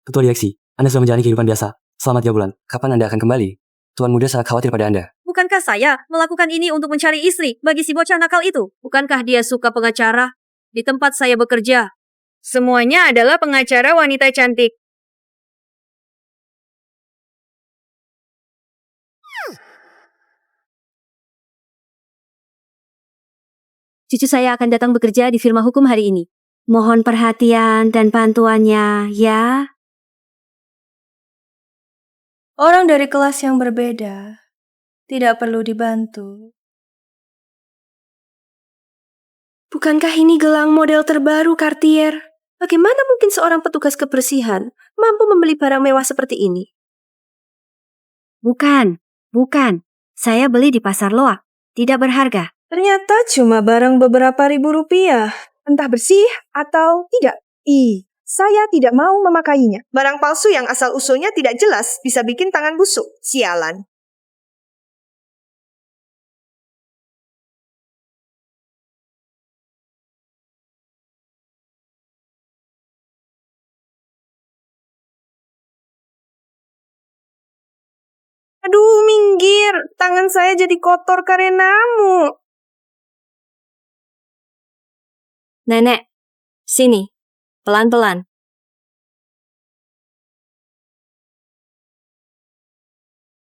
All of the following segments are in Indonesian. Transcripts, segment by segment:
Ketua Direksi, Anda sudah menjalani kehidupan biasa. Selama 3 bulan. Kapan Anda akan kembali? Tuan muda sangat khawatir pada Anda. Bukankah saya melakukan ini untuk mencari istri bagi si bocah nakal itu? Bukankah dia suka pengacara di tempat saya bekerja? Semuanya adalah pengacara wanita cantik. Cucu saya akan datang bekerja di firma hukum hari ini. Mohon perhatian dan bantuannya, ya. Orang dari kelas yang berbeda tidak perlu dibantu. Bukankah ini gelang model terbaru Cartier? Bagaimana mungkin seorang petugas kebersihan mampu membeli barang mewah seperti ini? Bukan. Saya beli di pasar loak. Tidak berharga. Ternyata cuma barang beberapa ribu rupiah. Entah bersih atau tidak. Saya tidak mau memakainya. Barang palsu yang asal-usulnya tidak jelas bisa bikin tangan busuk. Sialan. Aduh, minggir. Tangan saya jadi kotor karenamu. Nenek, sini. Pelan-pelan.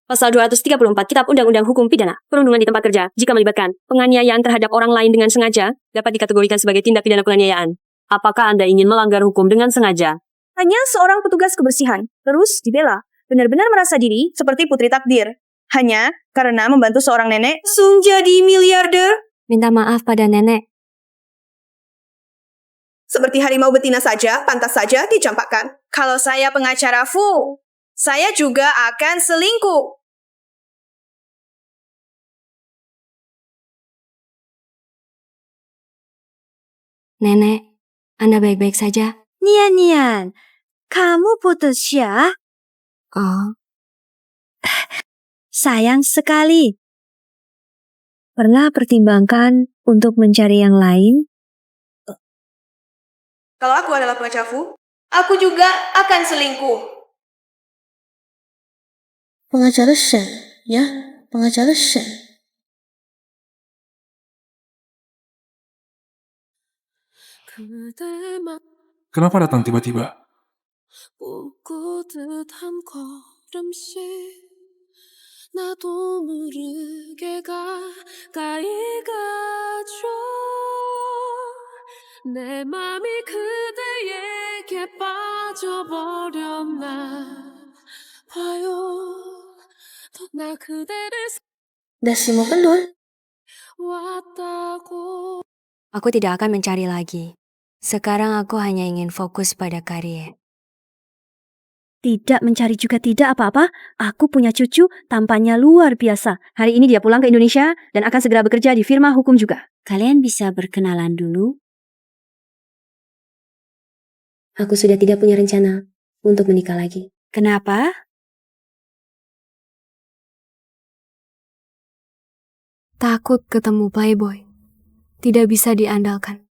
Pasal 234 Kitab Undang-Undang Hukum Pidana, perundungan di tempat kerja, jika melibatkan penganiayaan terhadap orang lain dengan sengaja, dapat dikategorikan sebagai tindak pidana penganiayaan. Apakah Anda ingin melanggar hukum dengan sengaja? Hanya seorang petugas kebersihan, terus dibela. Benar-benar merasa diri seperti putri takdir. Hanya karena membantu seorang nenek langsung jadi miliarder. Minta maaf pada nenek. Seperti harimau betina saja, pantas saja dicampakkan. Kalau saya pengacara Fu, saya juga akan selingkuh. Nenek, Anda baik-baik saja? Nian, kamu putus ya? Oh. Sayang sekali. Pernah pertimbangkan untuk mencari yang lain? Kalau aku adalah pengacara Fu, aku juga akan selingkuh. Pengacara Shen, ya, pengacara Shen. Kenapa datang tiba-tiba? Dasimo kendul. Aku tidak akan mencari lagi. Sekarang aku hanya ingin fokus pada karier. Tidak mencari juga tidak apa-apa. Aku punya cucu, tampaknya luar biasa. Hari ini dia pulang ke Indonesia dan akan segera bekerja di firma hukum juga. Kalian bisa berkenalan dulu? Aku sudah tidak punya rencana untuk menikah lagi. Kenapa? Takut ketemu playboy. Tidak bisa diandalkan.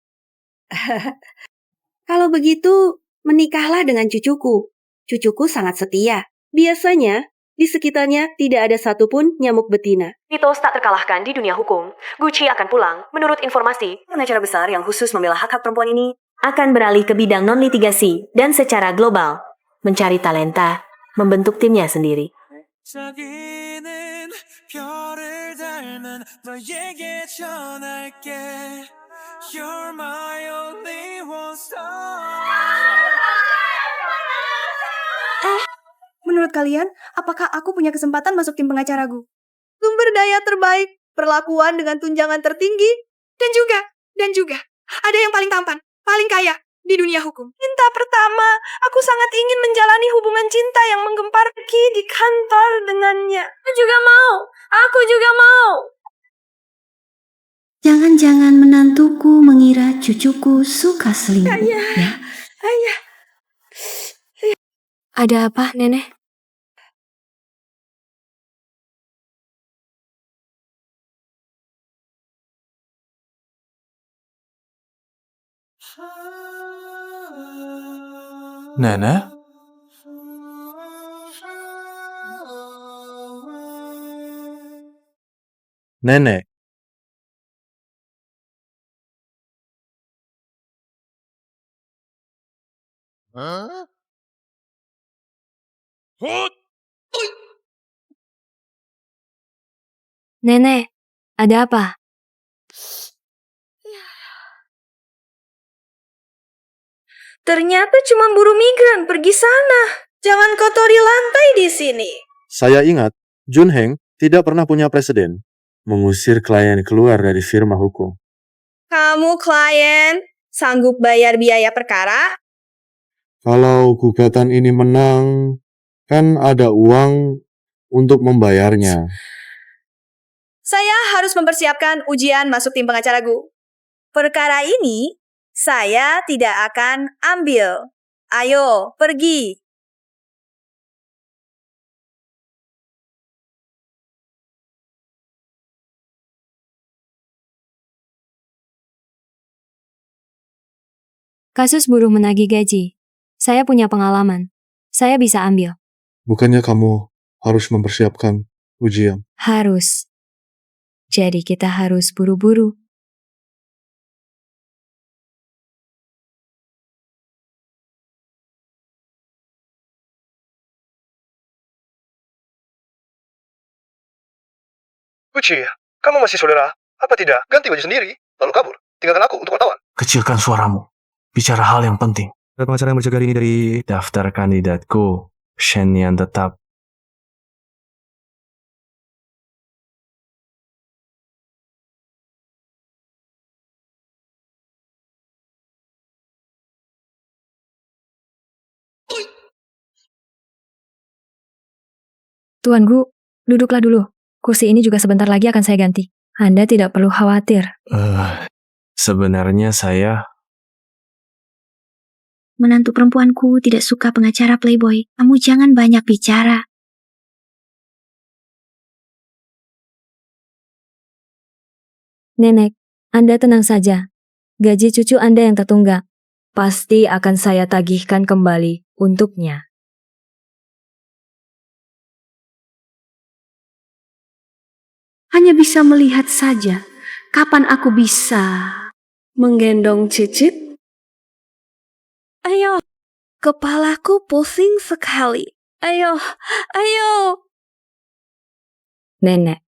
Kalau begitu, menikahlah dengan cucuku. Cucuku sangat setia. Biasanya, di sekitarnya tidak ada satupun nyamuk betina. Mitos tak terkalahkan di dunia hukum. Gucci akan pulang. Menurut informasi, pengacara besar yang khusus membela hak-hak perempuan ini akan beralih ke bidang non-litigasi dan secara global mencari talenta, membentuk timnya sendiri. Menurut kalian, apakah aku punya kesempatan masuk tim pengacaraku? Sumber daya terbaik, perlakuan dengan tunjangan tertinggi, dan juga, ada yang paling tampan, paling kaya di dunia hukum. Cinta pertama, aku sangat ingin menjalani hubungan cinta yang menggempar di kantor dengannya. Aku juga mau. Jangan-jangan menantuku mengira cucuku suka selingkuh, ya? Ayah. Ada apa, Nenek? Nenek? Nenek, Nenek, ada apa? Ternyata cuma buruh migran pergi sana. Jangan kotori lantai di sini. saya ingat Jun Heng tidak pernah punya presiden mengusir klien keluar dari firma hukum. Kamu klien sanggup bayar biaya perkara? Kalau gugatan ini menang, kan ada uang untuk membayarnya. Saya harus mempersiapkan ujian masuk tim pengacaraku. Perkara ini saya tidak akan ambil. Ayo, pergi. Kasus buruh menagih gaji. Saya punya pengalaman. Saya bisa ambil. Bukannya kamu harus mempersiapkan ujian? Harus. Jadi kita harus buru-buru. Uci, kamu masih saudara? Apa tidak? Ganti baju sendiri, lalu kabur. Tinggalkan aku untuk wartawan. Kecilkan suaramu. Bicara hal yang penting. Ada pengacara yang berjaga ini dari... Daftar kandidatku. Shen yang tetap. Tuan Gu, duduklah dulu. Kursi ini juga sebentar lagi akan saya ganti. Anda tidak perlu khawatir. Sebenarnya saya... Menantu perempuanku tidak suka pengacara playboy. Kamu jangan banyak bicara. Nenek, Anda tenang saja. Gaji cucu Anda yang tertunggak pasti akan saya tagihkan kembali untuknya. Hanya bisa melihat saja. Kapan aku bisa menggendong Cicit? Ayo. Kepalaku pusing sekali. Ayo, ayo. Nenek,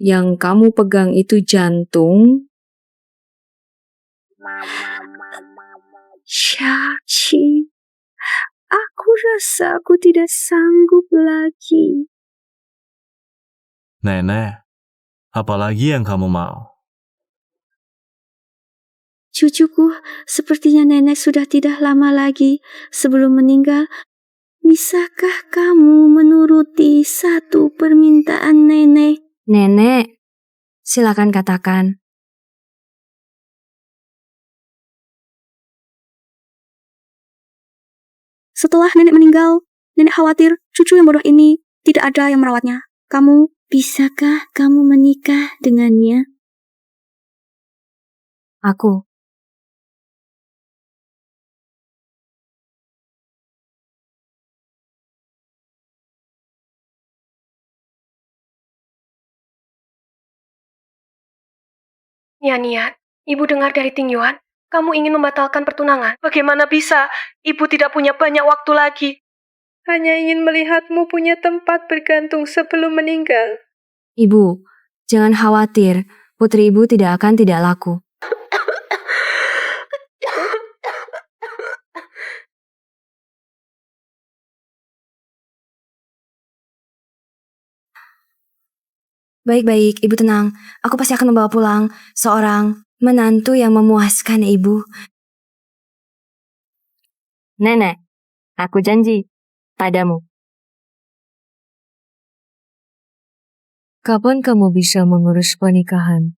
yang kamu pegang itu jantung. Caci, aku rasa aku tidak sanggup lagi. Nenek, apalagi yang kamu mau? Cucuku, sepertinya nenek sudah tidak lama lagi sebelum meninggal. Bisakah kamu menuruti satu permintaan nenek? Nenek, silakan katakan. Setelah nenek meninggal, nenek khawatir cucu yang bodoh ini tidak ada yang merawatnya. Bisakah kamu menikah dengannya? Aku. Niat, Ibu dengar dari Ting Yuan, kamu ingin membatalkan pertunangan. Bagaimana bisa? Ibu tidak punya banyak waktu lagi. Hanya ingin melihatmu punya tempat bergantung sebelum meninggal. Ibu, jangan khawatir. Putri ibu tidak akan tidak laku. Baik-baik, ibu tenang. Aku pasti akan membawa pulang seorang menantu yang memuaskan ibu. Nenek, aku janji padamu. Kapan kamu bisa mengurus pernikahan?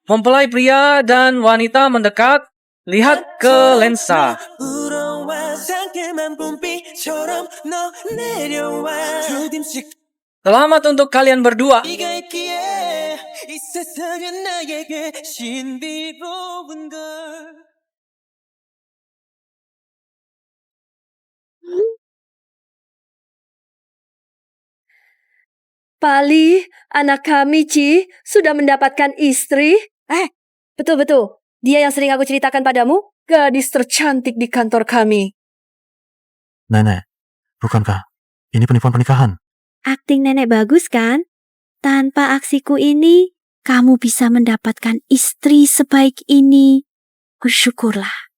Mempelai pria dan wanita mendekat, lihat ke lensa. Selamat untuk kalian berdua. Pali, anak kami, Ci, sudah mendapatkan istri. Betul-betul. Dia yang sering aku ceritakan padamu, gadis tercantik di kantor kami. Nenek, bukankah ini penipuan pernikahan? Akting nenek bagus kan? Tanpa aksiku ini, kamu bisa mendapatkan istri sebaik ini. Bersyukurlah.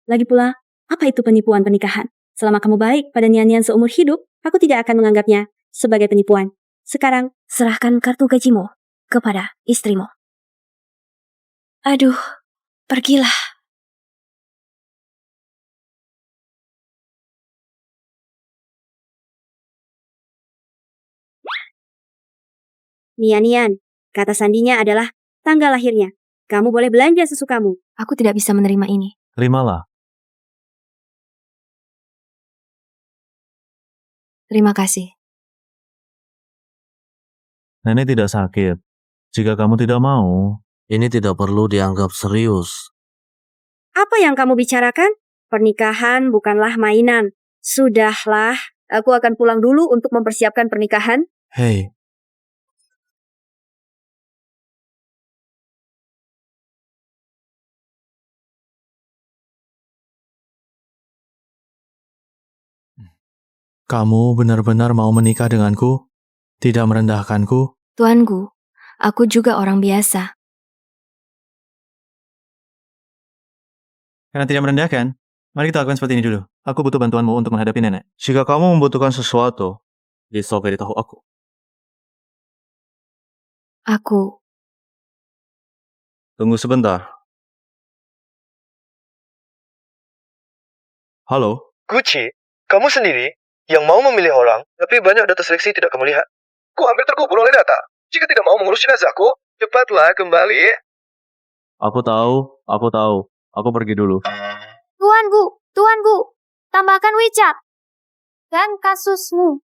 Lagi pula, apa itu penipuan pernikahan? Selama kamu baik pada nian-nian seumur hidup, aku tidak akan menganggapnya sebagai penipuan. Sekarang, serahkan kartu gajimu kepada istrimu. Aduh, pergilah. Nian-nian, kata sandinya adalah tanggal lahirnya. Kamu boleh belanja sesukamu. Aku tidak bisa menerima ini. Terimalah. Terima kasih. Nenek tidak sakit. Jika kamu tidak mau, Ini tidak perlu dianggap serius. Apa yang kamu bicarakan? Pernikahan bukanlah mainan. Sudahlah, aku akan pulang dulu untuk mempersiapkan pernikahan. Hei, kamu benar-benar mau menikah denganku? Tidak merendahkanku? Tuanku, aku juga orang biasa. Karena tidak merendahkan, mari kita lakukan seperti ini dulu. Aku butuh bantuanmu untuk menghadapi nenek. Jika kamu membutuhkan sesuatu, bisa beritahu aku. Aku, Tunggu sebentar. Halo? Gucci, kamu sendiri yang mau memilih orang, tapi banyak data seleksi tidak kamu lihat. Ku hampir terkubur oleh data. Jika tidak mau mengurus jenazahku, cepatlah kembali. Aku tahu. Aku pergi dulu. Tuanku, tambahkan WeChat dan kasusmu.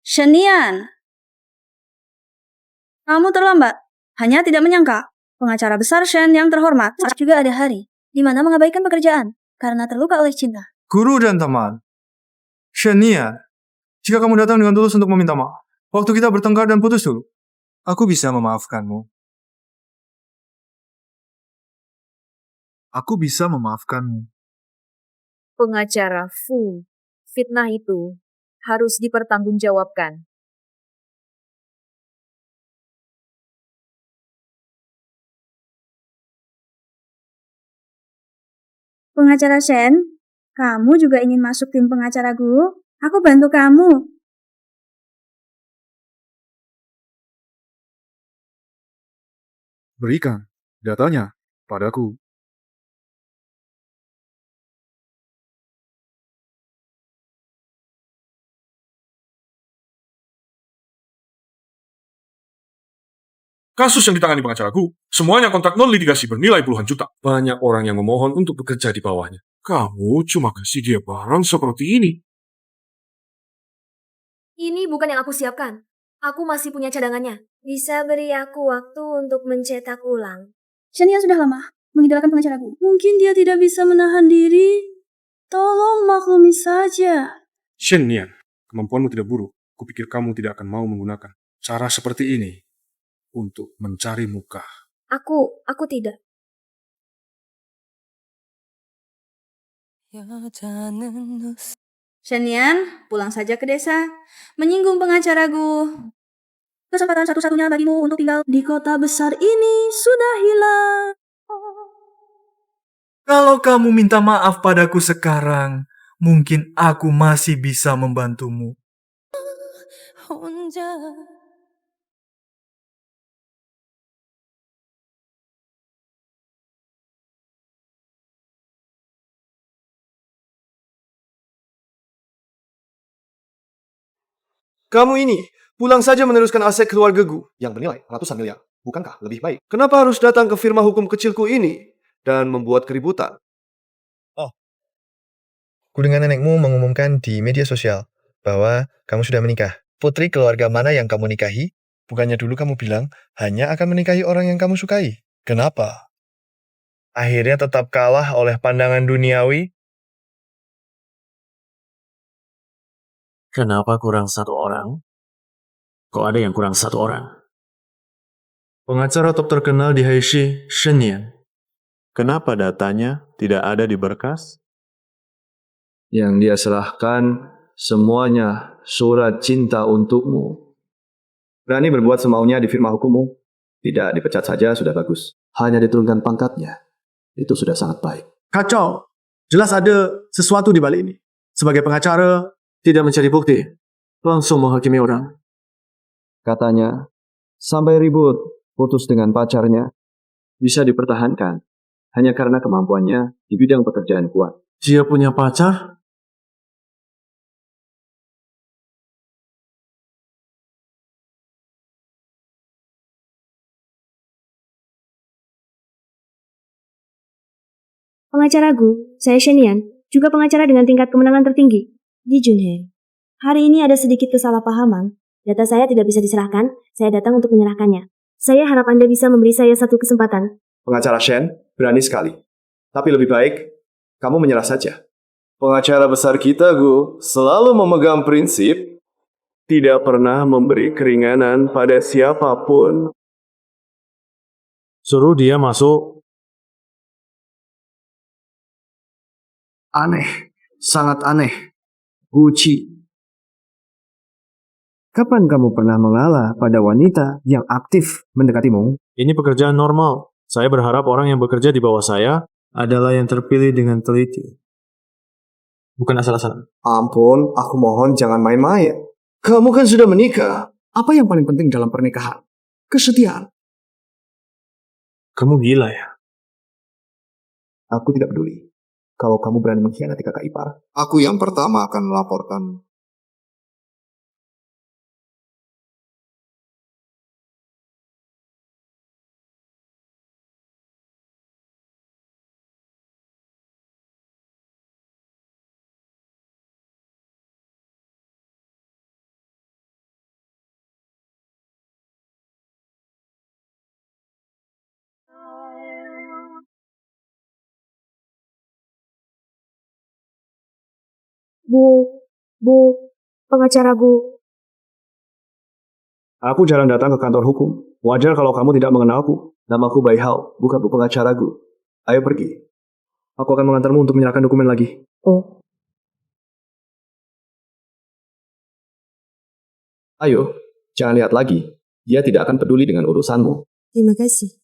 Shenian, kamu terlambat. Hanya tidak menyangka, pengacara besar Shen yang terhormat juga ada hari di mana mengabaikan pekerjaan karena terluka oleh cinta. Guru dan teman. Shenia, jika kamu datang dengan tulus untuk meminta maaf, waktu kita bertengkar dan putus dulu, aku bisa memaafkanmu. Aku bisa memaafkanmu. Pengacara Fu, fitnah itu harus dipertanggungjawabkan. Pengacara Shen, kamu juga ingin masuk tim pengacaraku? Aku bantu kamu. Berikan datanya padaku. Kasus yang ditangani pengacaraku, semuanya kontrak non-litigasi bernilai puluhan juta. Banyak orang yang memohon untuk bekerja di bawahnya. Kamu cuma kasih dia barang seperti ini. ini bukan yang aku siapkan. Aku masih punya cadangannya. Bisa beri aku waktu untuk mencetak ulang. Shenia sudah lama mengidolakan pengacaraku. Mungkin dia tidak bisa menahan diri. Tolong maklumi saja. Shen Nian, kemampuanmu tidak buruk. Kupikir kamu tidak akan mau menggunakan cara seperti ini untuk mencari muka. Aku tidak. Shenian, pulang saja ke desa. Menyinggung pengacaraku. Kesempatan satu-satunya bagimu untuk tinggal di kota besar ini sudah hilang. Kalau kamu minta maaf padaku sekarang, Mungkin aku masih bisa membantumu. Kamu ini pulang saja meneruskan aset keluargaku yang bernilai ratusan miliar. Bukankah lebih baik? Kenapa harus datang ke firma hukum kecilku ini dan membuat keributan? Kudengar nenekmu mengumumkan di media sosial bahwa kamu sudah menikah. Putri keluarga mana yang kamu nikahi? Bukannya dulu kamu bilang hanya akan menikahi orang yang kamu sukai. Kenapa? Akhirnya tetap kalah oleh pandangan duniawi. Kenapa kurang satu orang? Kok ada yang kurang satu orang? Pengacara top terkenal di Haishi, Shen Nian. Kenapa datanya tidak ada di berkas? Yang dia serahkan semuanya surat cinta untukmu. Berani berbuat semaunya di firma hukummu. Tidak dipecat saja sudah bagus. Hanya diturunkan pangkatnya. Itu sudah sangat baik. Kacau. Jelas ada sesuatu di balik ini. Sebagai pengacara, tidak mencari bukti. Langsung menghakimi orang. Katanya, sampai ribut, putus dengan pacarnya, bisa dipertahankan. Hanya karena kemampuannya di bidang pekerjaan kuat. Dia punya pacar? Pengacaraku, saya Shenian, juga pengacara dengan tingkat kemenangan tertinggi di Junheng. Hari ini ada sedikit kesalahpahaman. Data saya tidak bisa diserahkan, saya datang untuk menyerahkannya. Saya harap Anda bisa memberi saya satu kesempatan. Pengacara Shen berani sekali. Tapi lebih baik kamu menyerah saja. Pengacara besar kita, Gu, selalu memegang prinsip tidak pernah memberi keringanan pada siapapun. Suruh dia masuk. Aneh, sangat aneh. Gucci. Kapan kamu pernah mengalah pada wanita yang aktif mendekatimu? Ini pekerjaan normal. Saya berharap orang yang bekerja di bawah saya adalah yang terpilih dengan teliti. Bukan asal-asalan. Ampun, aku mohon jangan main-main. Kamu kan sudah menikah. Apa yang paling penting dalam pernikahan? Kesetiaan. Kamu gila ya? Aku tidak peduli. Kalau kamu berani mengkhianati kakak ipar, aku yang pertama akan melaporkan. Bu, pengacaraku. Aku jarang datang ke kantor hukum. Wajar kalau kamu tidak mengenalku. Namaku Bai Hao, bukan bu pengacaraku. Ayo pergi. Aku akan mengantarmu untuk menyerahkan dokumen lagi. Oh. Ayo, jangan lihat lagi. Dia tidak akan peduli dengan urusanmu. Terima kasih.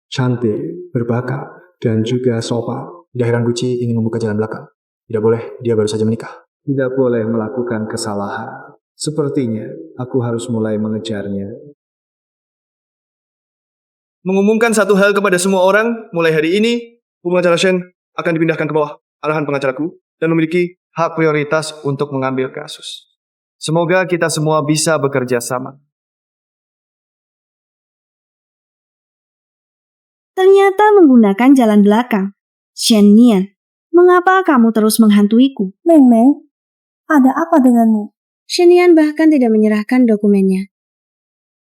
Cantik, berbakat, dan juga sopan. Tidak heran Gucci ingin membuka jalan belakang. Tidak boleh, dia baru saja menikah. Tidak boleh melakukan kesalahan. Sepertinya aku harus mulai mengejarnya. Mengumumkan satu hal kepada semua orang, mulai hari ini, pengacara Shen akan dipindahkan ke bawah arahan pengacaraku dan memiliki hak prioritas untuk mengambil kasus. Semoga kita semua bisa bekerja sama. Ternyata menggunakan jalan belakang. Shen Nian, mengapa kamu terus menghantuiku? Meng, ada apa denganmu? Shen Nian bahkan tidak menyerahkan dokumennya.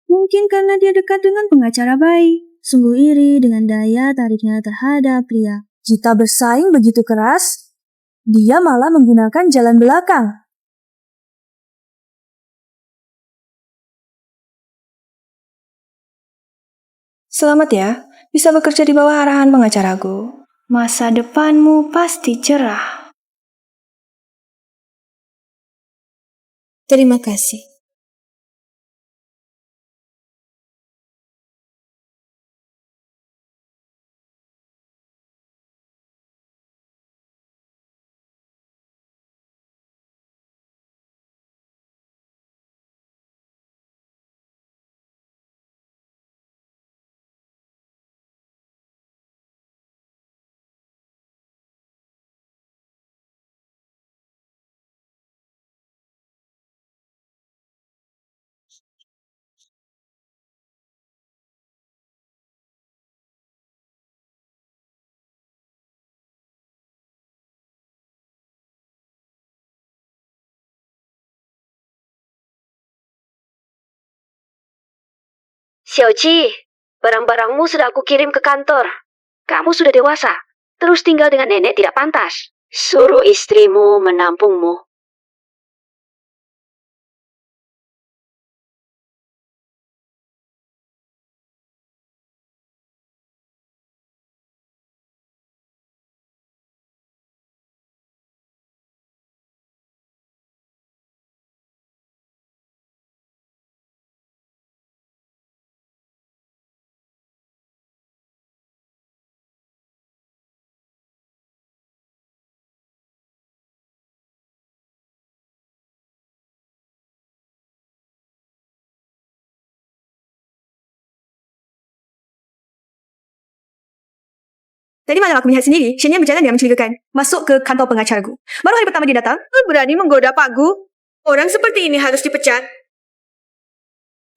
Mungkin karena dia dekat dengan pengacara bayi. Sungguh iri dengan daya tariknya terhadap pria. Jika bersaing begitu keras, dia malah menggunakan jalan belakang. Selamat ya, bisa bekerja di bawah arahan pengacaraku. Masa depanmu pasti cerah. Terima kasih. Xiaoqi, barang-barangmu sudah aku kirim ke kantor. Kamu sudah dewasa. Terus tinggal dengan nenek tidak pantas. Suruh istrimu menampungmu. Tadi malam aku melihat sendiri, Shen Yan berjalan dengan mencurigakan, masuk ke kantor pengacaraku. Baru hari pertama dia datang, berani menggoda Pak Gu. Orang seperti ini harus dipecat.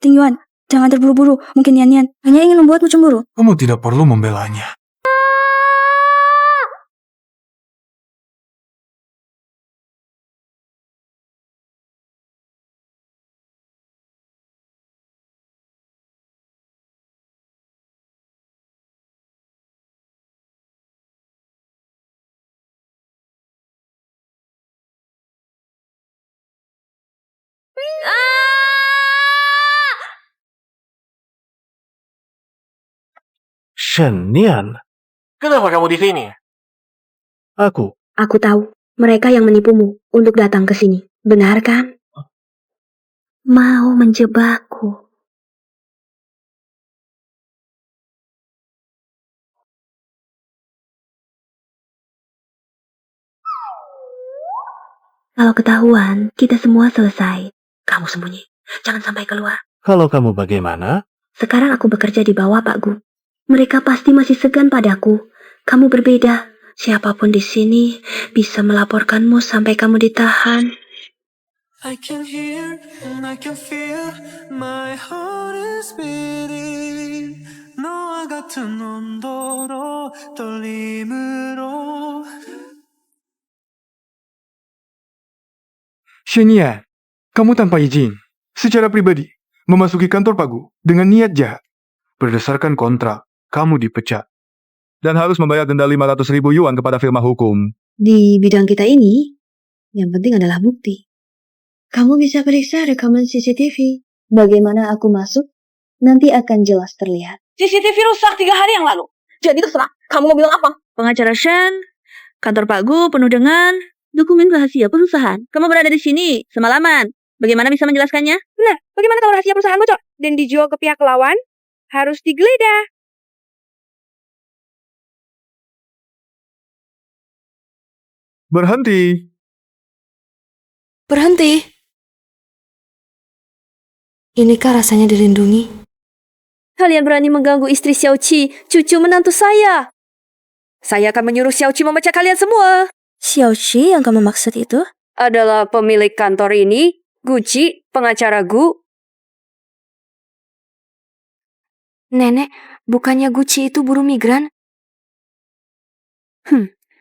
Ting Yuan, jangan terburu-buru. Mungkin Yan Yan hanya ingin membuatmu cemburu. Kamu tidak perlu membelanya. Shen Yan, Kenapa kamu di sini? aku. Aku tahu, mereka yang menipumu untuk datang ke sini. Benar kan? Mau menjebakku. Kalau ketahuan, kita semua selesai. Kamu sembunyi. Jangan sampai keluar. Kalau kamu bagaimana? Sekarang aku bekerja di bawah Pak Gu. Mereka pasti masih segan padaku. Kamu berbeda. Siapapun di sini bisa melaporkanmu sampai kamu ditahan. I can hear and I can feel my heart is beating. 너와 같은 온도로 떨림으로. Shen Yan, kamu tanpa izin, secara pribadi, memasuki kantor Pak Gu dengan niat jahat. Berdasarkan kontrak, kamu dipecat. Dan harus membayar denda 500.000 yuan kepada firma hukum. Di bidang kita ini, yang penting adalah bukti. Kamu bisa periksa rekaman CCTV. Bagaimana aku masuk, nanti akan jelas terlihat. CCTV rusak 3 hari yang lalu. Jadi terserah, kamu mau bilang apa? Pengacara Shen, kantor Pak Gu penuh dengan dokumen rahasia perusahaan. Kamu berada di sini semalaman. Bagaimana bisa menjelaskannya? Benar, bagaimana kalau rahasia perusahaan bocor dan dijual ke pihak lawan? Harus digeledah. Berhenti. Berhenti. Inikah rasanya dilindungi? Kalian berani mengganggu istri Xiaoqi, cucu menantu saya. Saya akan menyuruh Xiaoqi memecat kalian semua. Xiaoqi yang kamu maksud itu? Adalah pemilik kantor ini, Gucci, pengacara Gu. Nenek, bukannya Gucci itu buruh migran?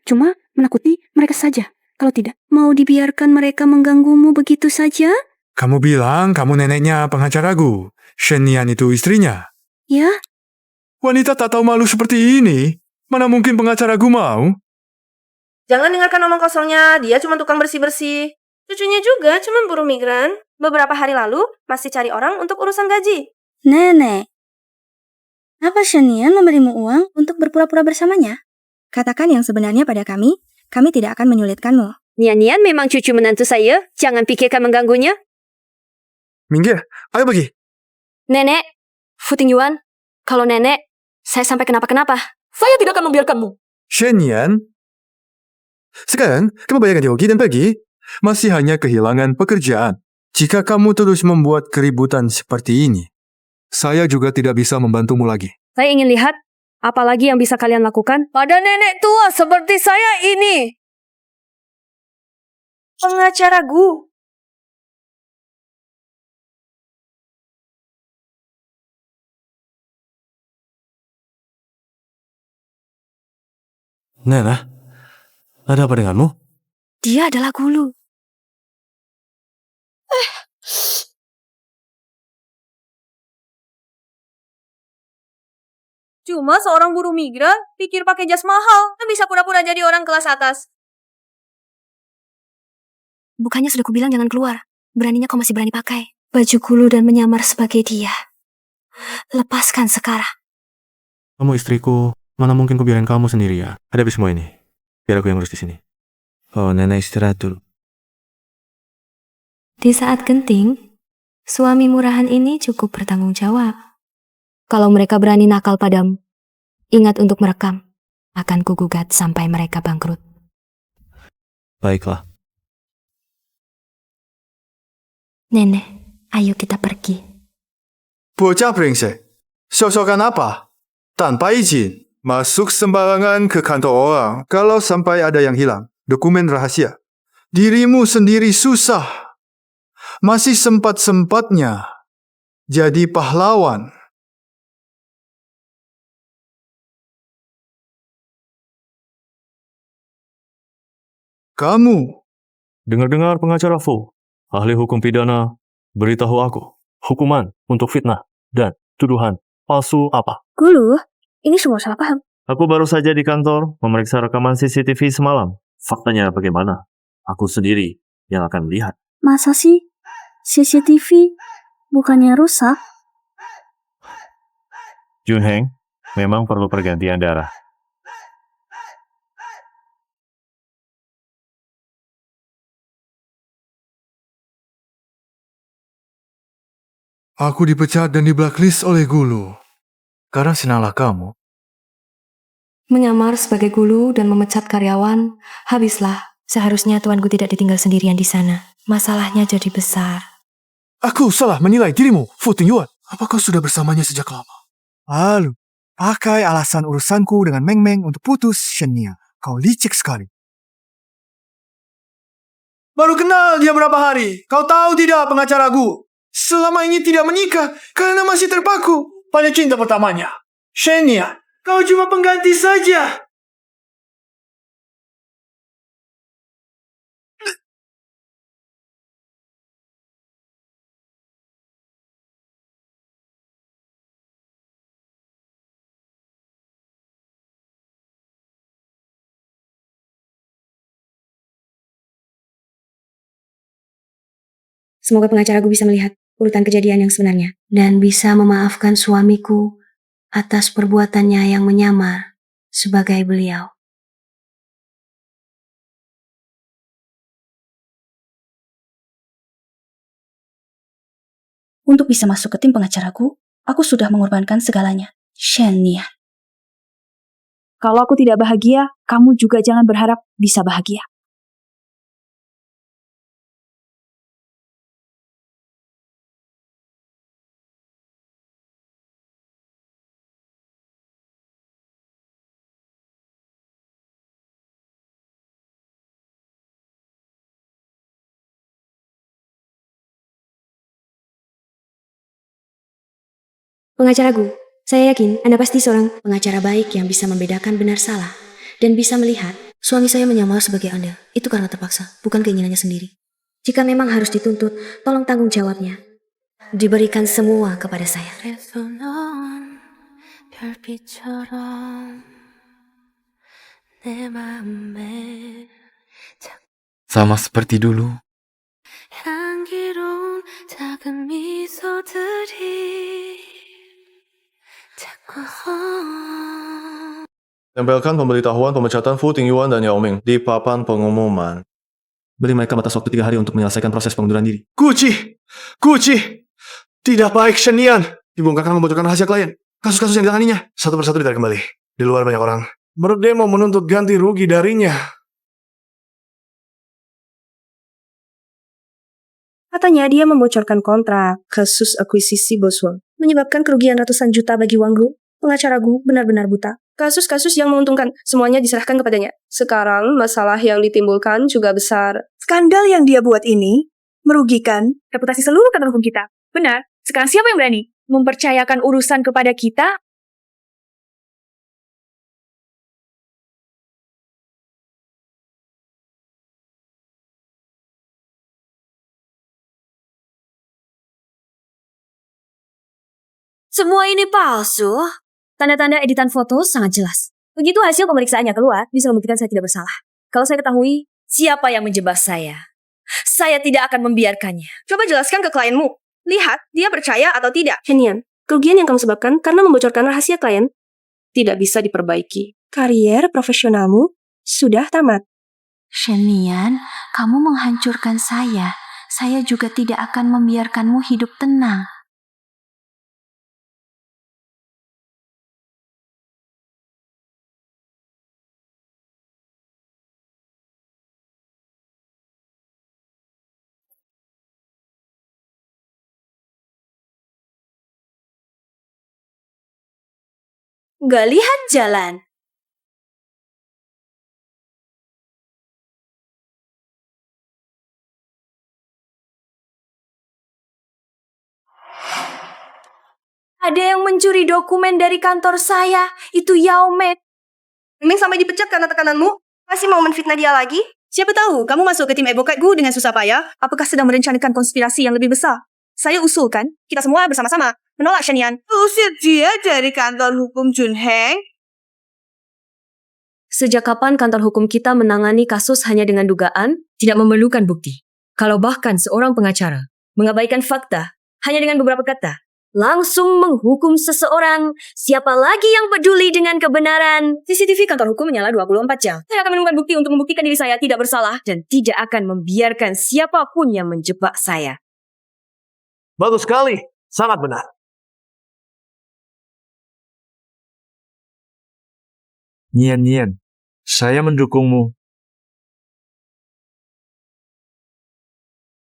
Cuma menakuti mereka saja. Kalau tidak, mau dibiarkan mereka mengganggumu begitu saja? Kamu bilang kamu neneknya pengacara Gu. Shen Yan itu istrinya. Ya? Wanita tak tahu malu seperti ini. Mana mungkin pengacara Gu mau? Jangan dengarkan omong kosongnya, dia cuma tukang bersih-bersih. Cucunya juga cuma buruh migran. Beberapa hari lalu masih cari orang untuk urusan gaji. Nenek, apa Shen Yan memberimu uang untuk berpura-pura bersamanya? Katakan yang sebenarnya pada kami tidak akan menyulitkanmu. Nian memang cucu menantu saya. Jangan pikirkan mengganggunya. Minggir, ayo pergi. Nenek, Futing Yuan, kalau nenek, saya sampai kenapa-kenapa. Saya tidak akan membiarkanmu. Shen Yan, sekarang kamu bayarkan Yogi dan pergi. Masih hanya kehilangan pekerjaan. Jika kamu terus membuat keributan seperti ini, saya juga tidak bisa membantumu lagi. Saya ingin lihat apa lagi yang bisa kalian lakukan pada nenek tua seperti saya ini. Pengacara Gu. Nena, ada apa denganmu? Dia adalah Gulu. Cuma seorang buruh migran pikir pakai jas mahal, kan bisa pura-pura jadi orang kelas atas. Bukannya sudah kubilang jangan keluar. Beraninya kau masih berani pakai baju gulu dan menyamar sebagai dia. Lepaskan sekarang. Kamu istriku, mana mungkin ku biarin kamu sendiri ya. Hadapi semua ini. Biar aku yang urus di sini. Oh, nenek istirahat dulu. Di saat genting, suami murahan ini cukup bertanggung jawab. Kalau mereka berani nakal padamu, ingat untuk merekam. Akan kugugat sampai mereka bangkrut. Baiklah. Nenek, ayo kita pergi. Bocah brengsek. Sosokan apa? Tanpa izin. Masuk sembarangan ke kantor orang. Kalau sampai ada yang hilang. Dokumen rahasia. Dirimu sendiri susah. Masih sempat-sempatnya jadi pahlawan. Kamu. Dengar-dengar pengacara Fu, ahli hukum pidana, beritahu aku, hukuman untuk fitnah dan tuduhan palsu apa? Gulu, ini semua salah paham. Aku baru saja di kantor memeriksa rekaman CCTV semalam. Faktanya bagaimana? Aku sendiri yang akan melihat. Masa sih? CCTV bukannya rusak? Junheng, memang perlu pergantian darah. Aku dipecat dan di blacklist oleh Gulu. Karena senanglah kamu. Menyamar sebagai gulu dan memecat karyawan, habislah. Seharusnya tuanku tidak ditinggal sendirian di sana. Masalahnya jadi besar. Aku salah menilai dirimu, Fu Tingyuan. Apa kau sudah bersamanya sejak lama? Lalu, pakai alasan urusanku dengan Meng Meng untuk putus Shenya. Kau licik sekali. Baru kenal dia berapa hari. Kau tahu tidak pengacara Gu? Selama ini tidak menikah karena masih terpaku pada cinta pertamanya. Shenya, kau cuma pengganti saja. Semoga pengacaraku bisa melihat urutan kejadian yang sebenarnya. Dan bisa memaafkan suamiku atas perbuatannya yang menyamar sebagai beliau. Untuk bisa masuk ke tim pengacaraku, aku sudah mengorbankan segalanya. Shenya. Kalau aku tidak bahagia, kamu juga jangan berharap bisa bahagia. Pengacaraku, saya yakin Anda pasti seorang pengacara baik yang bisa membedakan benar salah dan bisa melihat suami saya menyamar sebagai Anda. Itu karena terpaksa, bukan keinginannya sendiri. Jika memang harus dituntut, tolong tanggung jawabnya. Diberikan semua kepada saya. Sama seperti dulu. Tempelkan pemberitahuan pemecatan Fu Tingyuan dan Yao Ming di papan pengumuman. Beri mereka batas waktu 3 hari untuk menyelesaikan proses pengunduran diri. Kuci! Tidak baik, Shenian. Dibongkarkan membutuhkan rahasia klien. Kasus-kasus yang ditanganinya satu persatu ditarik kembali. Di luar banyak orang berdemo menuntut ganti rugi darinya. Katanya dia membocorkan kontrak kasus akuisisi Boswell, menyebabkan kerugian ratusan juta bagi Wang Gu. Pengacara Gu benar-benar buta. Kasus-kasus yang menguntungkan, semuanya diserahkan kepadanya. Sekarang, masalah yang ditimbulkan juga besar. Skandal yang dia buat ini merugikan reputasi seluruh kantor hukum kita. Benar, sekarang siapa yang berani mempercayakan urusan kepada kita? Semua ini palsu. Tanda-tanda editan foto sangat jelas. Begitu hasil pemeriksaannya keluar, bisa membuktikan saya tidak bersalah. Kalau saya ketahui siapa yang menjebak saya tidak akan membiarkannya. Coba jelaskan ke klienmu. Lihat, dia percaya atau tidak. Henian, kerugian yang kamu sebabkan karena membocorkan rahasia klien tidak bisa diperbaiki. Karier profesionalmu sudah tamat. Shenian, kamu menghancurkan saya. Saya juga tidak akan membiarkanmu hidup tenang. Gak lihat jalan. Ada yang mencuri dokumen dari kantor saya. Itu Yao Meg. Memang sampai dipecat karena tekananmu? Masih mau menfitnah dia lagi? Siapa tahu kamu masuk ke tim advocate Gu dengan susah payah? Apakah sedang merencanakan konspirasi yang lebih besar? Saya usulkan kita semua bersama-sama menolak Shenian. Usir dia dari kantor hukum Junheng. Sejak kapan kantor hukum kita menangani kasus hanya dengan dugaan, tidak memerlukan bukti? Kalau bahkan seorang pengacara mengabaikan fakta hanya dengan beberapa kata, langsung menghukum seseorang, siapa lagi yang peduli dengan kebenaran? CCTV kantor hukum menyala 24 jam. Saya akan menemukan bukti untuk membuktikan diri saya tidak bersalah dan tidak akan membiarkan siapapun yang menjebak saya. Bagus sekali. Sangat benar. Nian, saya mendukungmu.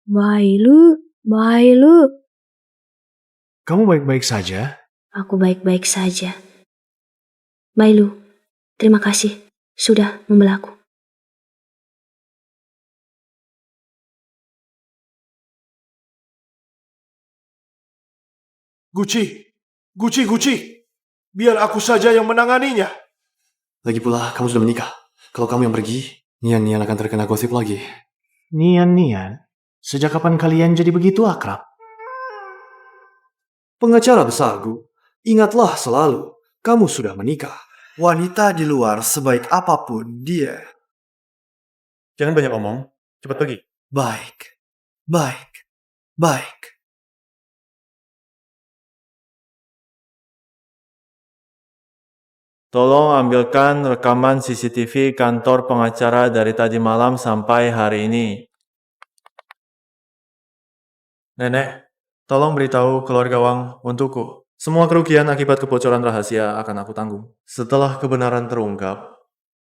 Bailu. Kamu baik-baik saja? Aku baik-baik saja. Bailu, terima kasih sudah membelaku. Guci. Biar aku saja yang menanganinya. Lagi pula, kamu sudah menikah. Kalau kamu yang pergi, Nian akan terkena gosip lagi. Nian, sejak kapan kalian jadi begitu akrab? Pengacara besar, Gu. Ingatlah selalu, kamu sudah menikah. Wanita di luar sebaik apapun dia. Jangan banyak omong. Cepat pergi. Baik. Tolong ambilkan rekaman CCTV kantor pengacara dari tadi malam sampai hari ini. Nenek, tolong beritahu keluarga Wang untukku. Semua kerugian akibat kebocoran rahasia akan aku tanggung. Setelah kebenaran terungkap,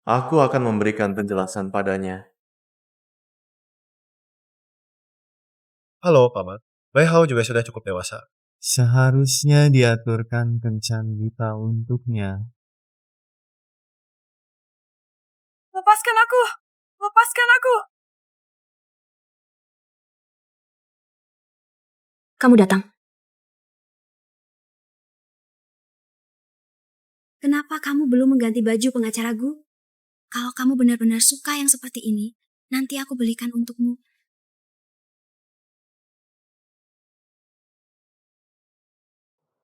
aku akan memberikan penjelasan padanya. Halo, Paman. Bai Hao juga sudah cukup dewasa. Seharusnya diaturkan kencan kita untuknya. Lepaskan aku! Kamu datang. Kenapa kamu belum mengganti baju pengacara Gu? Kalau kamu benar-benar suka yang seperti ini, nanti aku belikan untukmu.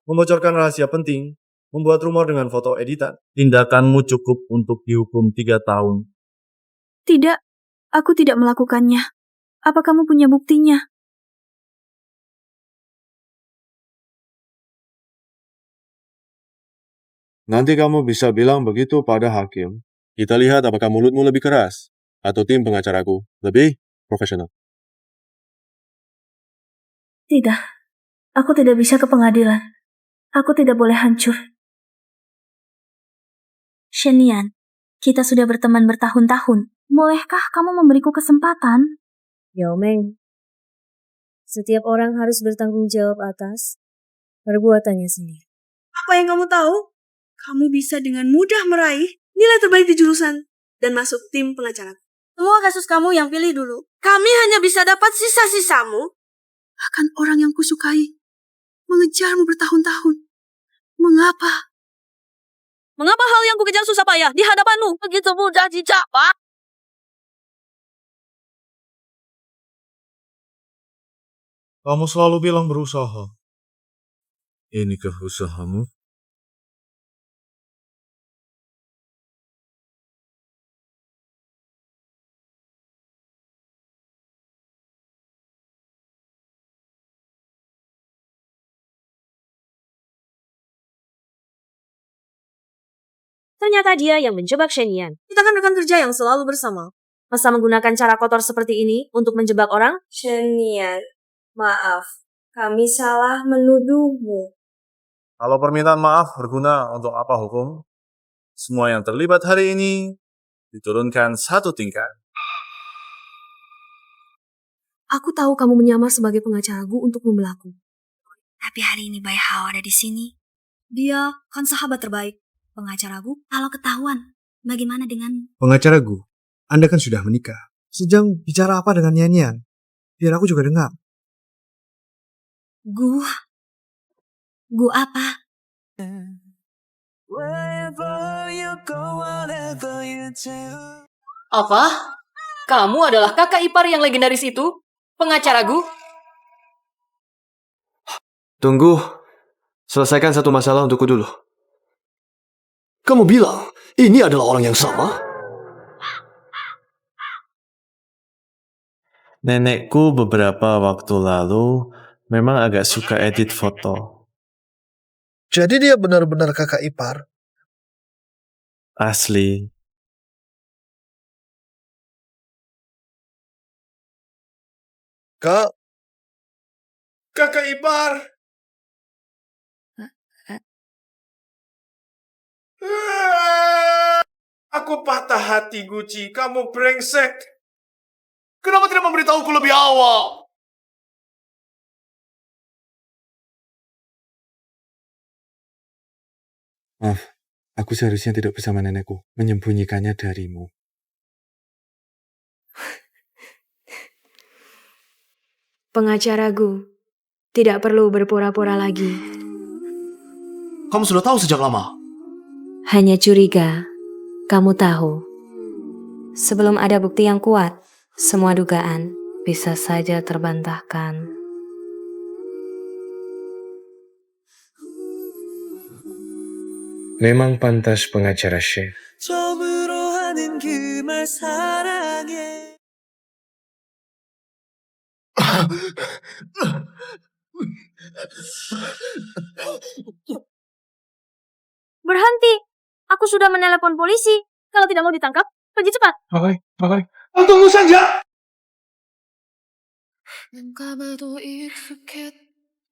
Membocorkan rahasia penting, membuat rumor dengan foto editan. Tindakanmu cukup untuk dihukum 3 tahun. Tidak, aku tidak melakukannya. Apa kamu punya buktinya? Nanti kamu bisa bilang begitu pada hakim. Kita lihat apakah mulutmu lebih keras atau tim pengacaraku lebih profesional. Tidak, aku tidak bisa ke pengadilan. Aku tidak boleh hancur. Shenian, kita sudah berteman bertahun-tahun. Bolehkah kamu memberiku kesempatan? Yao Meng, setiap orang harus bertanggung jawab atas perbuatannya sendiri. Apa yang kamu tahu? Kamu bisa dengan mudah meraih nilai terbaik di jurusan dan masuk tim pengacara. Semua kasus kamu yang pilih dulu. Kami hanya bisa dapat sisa-sisamu. Bahkan orang yang kusukai mengejarmu bertahun-tahun. Mengapa? Mengapa hal yang kukejar susah payah di hadapanmu begitu mudah dicapai? Kamu selalu bilang berusaha. Inikah usahamu? Ternyata dia yang menjebak Shenian. Kita kan rekan kerja yang selalu bersama. Masa menggunakan cara kotor seperti ini untuk menjebak orang? Shenian, maaf. Kami salah menuduhmu. Kalau permintaan maaf berguna untuk apa hukum? Semua yang terlibat hari ini diturunkan 1 tingkat. Aku tahu kamu menyamar sebagai pengacaraku untuk membelaku. Tapi hari ini Bai Hao ada di sini. Dia kan sahabat terbaik. Pengacaraku, kalau ketahuan, bagaimana dengan... Pengacara Gu, Anda kan sudah menikah. Sedang bicara apa dengan Nian? Biar aku juga dengar. Gu apa? Apa? Kamu adalah kakak ipar yang legendaris itu? Pengacara Gu? Tunggu, selesaikan satu masalah untukku dulu. Kamu bilang ini adalah orang yang sama? Nenekku beberapa waktu lalu memang agak suka edit foto. Jadi dia benar-benar kakak ipar. Asli. Kakak ipar. Aku patah hati, Guci. Kamu brengsek. Kenapa tidak memberitahuku lebih awal? Maaf, aku seharusnya tidak bersama nenekku, menyembunyikannya darimu. Pengacaraku, tidak perlu berpura-pura lagi. Kamu sudah tahu sejak lama? Hanya curiga, kamu tahu. Sebelum ada bukti yang kuat, semua dugaan bisa saja terbantahkan. Memang pantas pengacara Shen. Berhenti! Aku sudah menelepon polisi. Kalau tidak mau ditangkap, pergi cepat. Oke. Tunggu saja!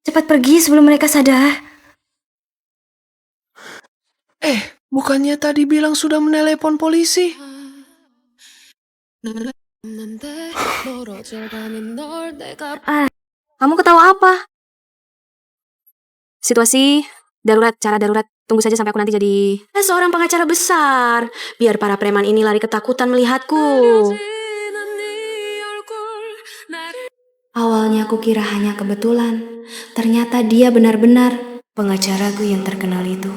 Cepat pergi sebelum mereka sadar. Bukannya tadi bilang sudah menelepon polisi? Kamu ketawa apa? Situasi darurat, cara darurat. Tunggu saja sampai aku nanti jadi seorang pengacara besar. Biar para preman ini lari ketakutan melihatku. Awalnya aku kira hanya kebetulan. Ternyata dia benar-benar pengacaraku yang terkenal itu.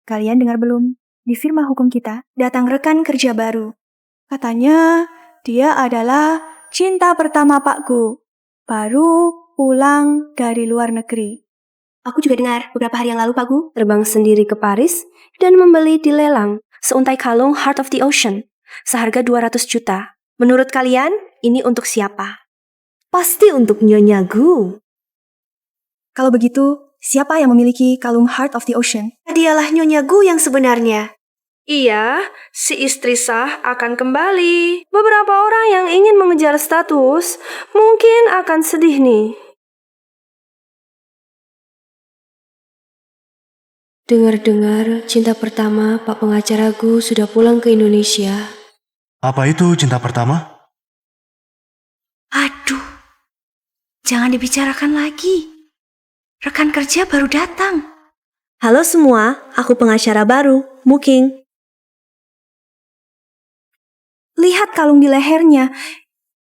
Kalian dengar belum? Di firma hukum kita, datang rekan kerja baru. Katanya, dia adalah cinta pertama Pak Gu. Baru pulang dari luar negeri. Aku juga dengar beberapa hari yang lalu Pak Gu terbang sendiri ke Paris dan membeli di lelang seuntai kalung Heart of the Ocean seharga 200 juta. Menurut kalian, ini untuk siapa? Pasti untuk Nyonya Gu. Kalau begitu, siapa yang memiliki kalung Heart of the Ocean? Dialah Nyonya Gu yang sebenarnya. Iya, si istri sah akan kembali. Beberapa orang yang ingin mengejar status mungkin akan sedih nih. Dengar-dengar cinta pertama Pak pengacara Gu sudah pulang ke Indonesia. Apa itu cinta pertama? Aduh, jangan dibicarakan lagi. Rekan kerja baru datang. Halo semua, aku pengacara baru, Muking. Lihat kalung di lehernya.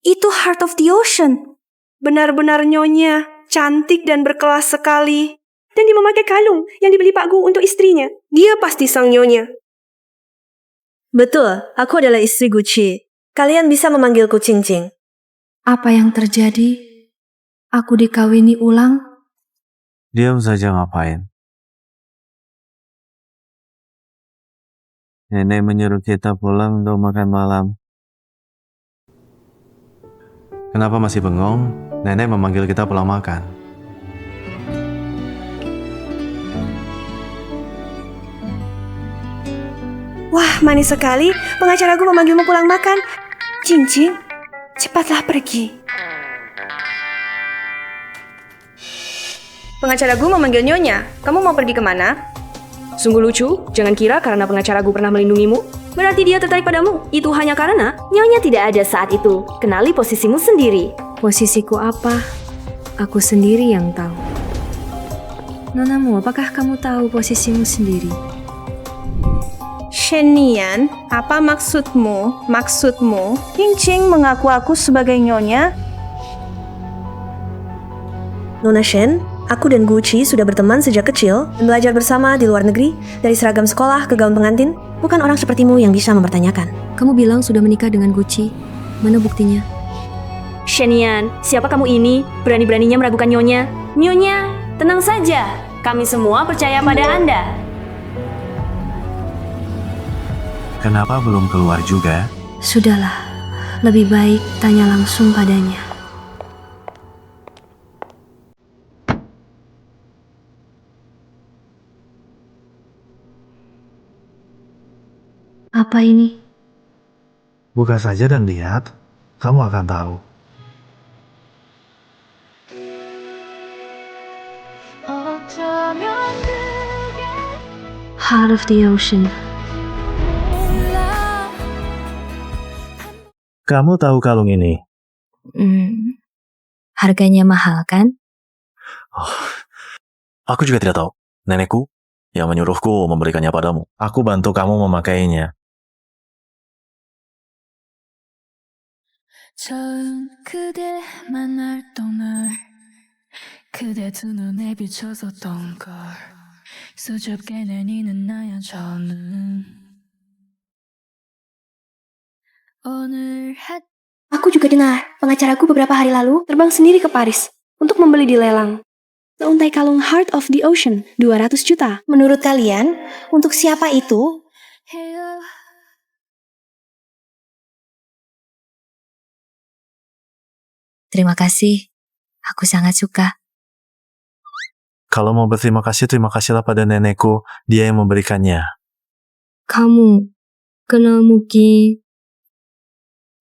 Itu Heart of the Ocean. Benar-benar nyonya, cantik dan berkelas sekali. Dan dia memakai kalung yang dibeli Pak Gu untuk istrinya. Dia pasti sang nyonya. Betul, aku adalah istri Gucci. Kalian bisa memanggilku Cing-Cing. Apa yang terjadi? Aku dikawini ulang? Diam saja ngapain? Nenek menyuruh kita pulang untuk makan malam. Kenapa masih bengong? Nenek memanggil kita pulang makan. manis sekali. Pengacaraku memanggilmu pulang makan. Cincin, cepatlah pergi. Pengacaraku memanggil Nyonya. Kamu mau pergi kemana? Sungguh lucu, jangan kira karena pengacaraku pernah melindungimu. Berarti dia tertarik padamu. Itu hanya karena Nyonya tidak ada saat itu. Kenali posisimu sendiri. Posisiku apa? Aku sendiri yang tahu. Nonamu, apakah kamu tahu posisimu sendiri? Shenian, apa maksudmu? Maksudmu, Qingqing mengaku aku sebagai Nyonya? Nona Shen, aku dan Gucci sudah berteman sejak kecil dan belajar bersama di luar negeri, dari seragam sekolah ke gaun pengantin. Bukan orang sepertimu yang bisa mempertanyakan. Kamu bilang sudah menikah dengan Gucci. Mana buktinya? Shenian, siapa kamu ini? Berani-beraninya meragukan Nyonya. Nyonya, tenang saja. Kami semua percaya pada Anda. Kenapa belum keluar juga? Sudahlah, lebih baik tanya langsung padanya. Apa ini? Buka saja dan lihat. Kamu akan tahu. Heart of the Ocean. Kamu tahu kalung ini? Harganya mahal kan? Aku juga tidak tahu. Nenekku yang menyuruhku memberikannya padamu. Aku bantu kamu memakainya. 처음 그대 만날 동안 그대 두 눈에 비춰졌던 걸 수줍게 내니는 나야 저는 오늘 Aku juga dengar, pengacaraku beberapa hari lalu terbang sendiri ke Paris untuk membeli di lelang. Seuntai kalung Heart of the Ocean, 200 juta. Menurut kalian, untuk siapa itu? Terima kasih. Aku sangat suka. Kalau mau berterima kasih, terima kasihlah pada nenekku. Dia yang memberikannya. Kamu kenal Muki?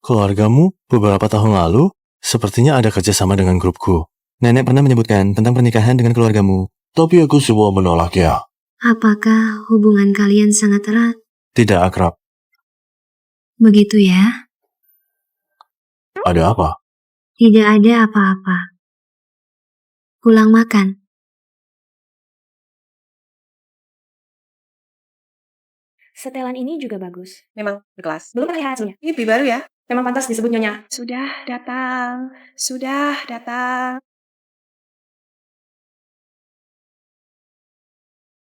Keluargamu beberapa tahun lalu sepertinya ada kerjasama dengan grupku. Nenek pernah menyebutkan tentang pernikahan dengan keluargamu. Tapi aku semua menolaknya. Apakah hubungan kalian sangat erat? Tidak akrab. Begitu ya? Ada apa? Tidak ada apa-apa. Pulang makan. Setelan ini juga bagus. Memang berkelas. Belum lihat hasilnya. Ini lebih baru ya? Memang pantas disebut Nyonya. Sudah datang. Sudah datang.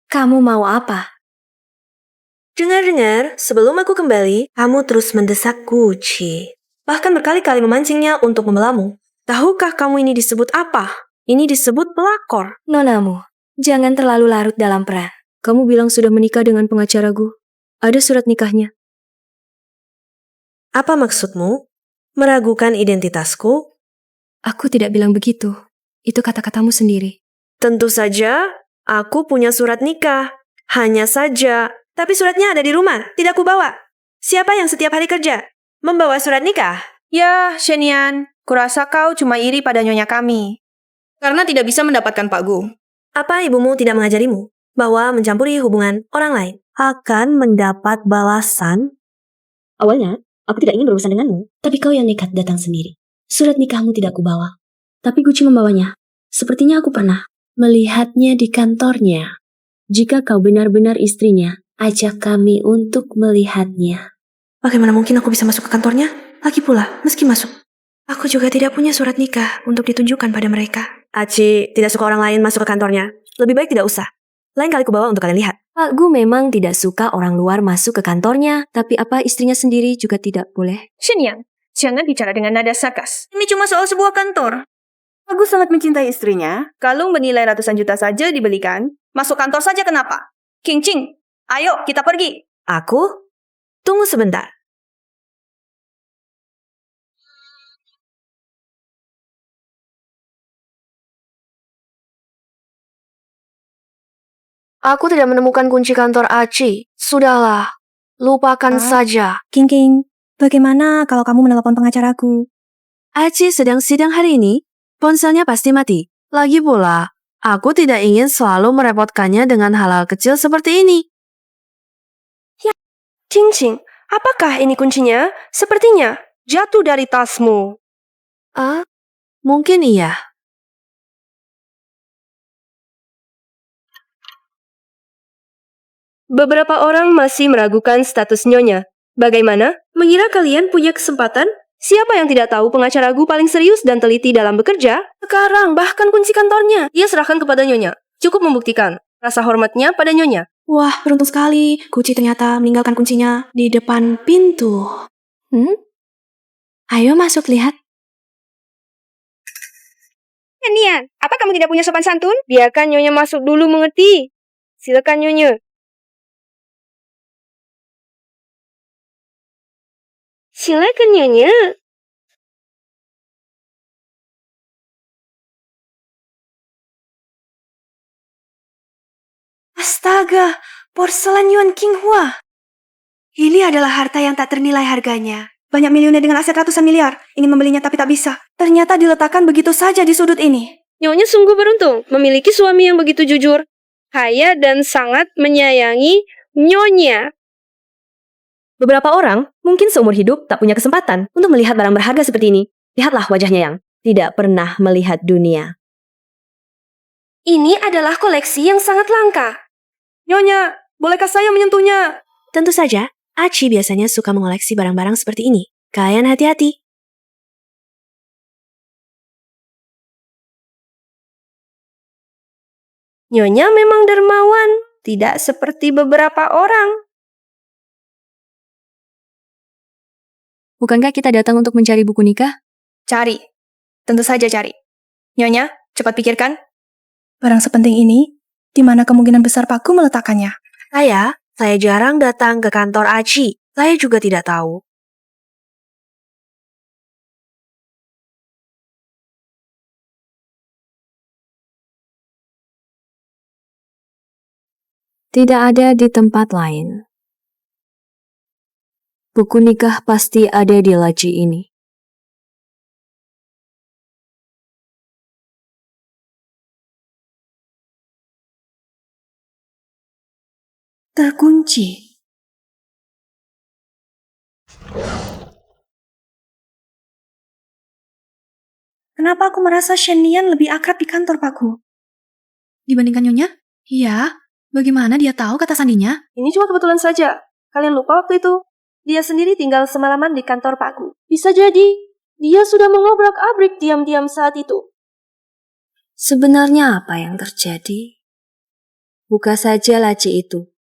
Kamu mau apa? Dengar-dengar, sebelum aku kembali, kamu terus mendesak Gucci. Bahkan berkali-kali memancingnya untuk membelamu. Tahukah kamu ini disebut apa? Ini disebut pelakor. Nonamu, jangan terlalu larut dalam peran. Kamu bilang sudah menikah dengan pengacaraku. Ada surat nikahnya. Apa maksudmu? Meragukan identitasku? Aku tidak bilang begitu. Itu kata-katamu sendiri. Tentu saja, aku punya surat nikah. Hanya saja, tapi suratnya ada di rumah, tidak kubawa. Siapa yang setiap hari kerja? Membawa surat nikah? Ya, Shenian, kurasa kau cuma iri pada nyonya kami. Karena tidak bisa mendapatkan Pak Gu. Apa ibumu tidak mengajarimu bahwa mencampuri hubungan orang lain akan mendapat balasan? Awalnya, aku tidak ingin berurusan denganmu, tapi kau yang nekat datang sendiri. Surat nikahmu tidak kubawa, tapi Gucci membawanya. Sepertinya aku pernah melihatnya di kantornya. Jika kau benar-benar istrinya, ajak kami untuk melihatnya. Bagaimana mungkin aku bisa masuk ke kantornya? Lagi pula, meski masuk, aku juga tidak punya surat nikah untuk ditunjukkan pada mereka. Aci tidak suka orang lain masuk ke kantornya. Lebih baik tidak usah. Lain kali kubawa untuk kalian lihat. Pak Gu memang tidak suka orang luar masuk ke kantornya, tapi apa istrinya sendiri juga tidak boleh. Shenyang, jangan bicara dengan nada sarkas. Ini cuma soal sebuah kantor. Pak Gu sangat mencintai istrinya. Kalung bernilai ratusan juta saja dibelikan. Masuk kantor saja kenapa? Qingqing, ayo kita pergi. Aku? Tunggu sebentar. Aku tidak menemukan kunci kantor Aci. Sudahlah. Lupakan saja. King, bagaimana kalau kamu menelepon pengacaraku? Aci sedang sidang hari ini. Ponselnya pasti mati. Lagi pula, aku tidak ingin selalu merepotkannya dengan hal-hal kecil seperti ini. Ya, Cing, apakah ini kuncinya? Sepertinya jatuh dari tasmu. Mungkin iya. Beberapa orang masih meragukan status Nyonya. Bagaimana? Mengira kalian punya kesempatan? Siapa yang tidak tahu pengacara Gu paling serius dan teliti dalam bekerja? Sekarang bahkan kunci kantornya ia serahkan kepada Nyonya. Cukup membuktikan rasa hormatnya pada Nyonya. Wah, beruntung sekali. Guci ternyata meninggalkan kuncinya di depan pintu. Ayo masuk lihat. Nian, apa kamu tidak punya sopan santun? Biarkan Nyonya masuk dulu, mengerti? Silakan Nyonya. Silakan Nyonya. Astaga, porselen Yuan Qinghua. Ini adalah harta yang tak ternilai harganya. Banyak milioner dengan aset ratusan miliar. Ingin membelinya tapi tak bisa. Ternyata diletakkan begitu saja di sudut ini. Nyonya sungguh beruntung memiliki suami yang begitu jujur, kaya dan sangat menyayangi Nyonya. Beberapa orang mungkin seumur hidup tak punya kesempatan untuk melihat barang berharga seperti ini. Lihatlah wajahnya yang tidak pernah melihat dunia. Ini adalah koleksi yang sangat langka. Nyonya, bolehkah saya menyentuhnya? Tentu saja, Aci biasanya suka mengoleksi barang-barang seperti ini. Kalian hati-hati. Nyonya memang dermawan, tidak seperti beberapa orang. Bukankah kita datang untuk mencari buku nikah? Cari. Tentu saja cari. Nyonya, cepat pikirkan. Barang sepenting ini, di mana kemungkinan besar Pakku meletakkannya? Saya jarang datang ke kantor Aci. Saya juga tidak tahu. Tidak ada di tempat lain. Buku nikah pasti ada di laci ini. Terkunci. Kenapa aku merasa Shenian lebih akrab di kantor Pakku? Dibandingkan Nyonya? Iya. Bagaimana dia tahu kata sandinya? Ini cuma kebetulan saja. Kalian lupa waktu itu? Dia sendiri tinggal semalaman di kantor Pakku. Bisa jadi, dia sudah mengobrak-abrik diam-diam saat itu. Sebenarnya apa yang terjadi? Buka saja laci itu,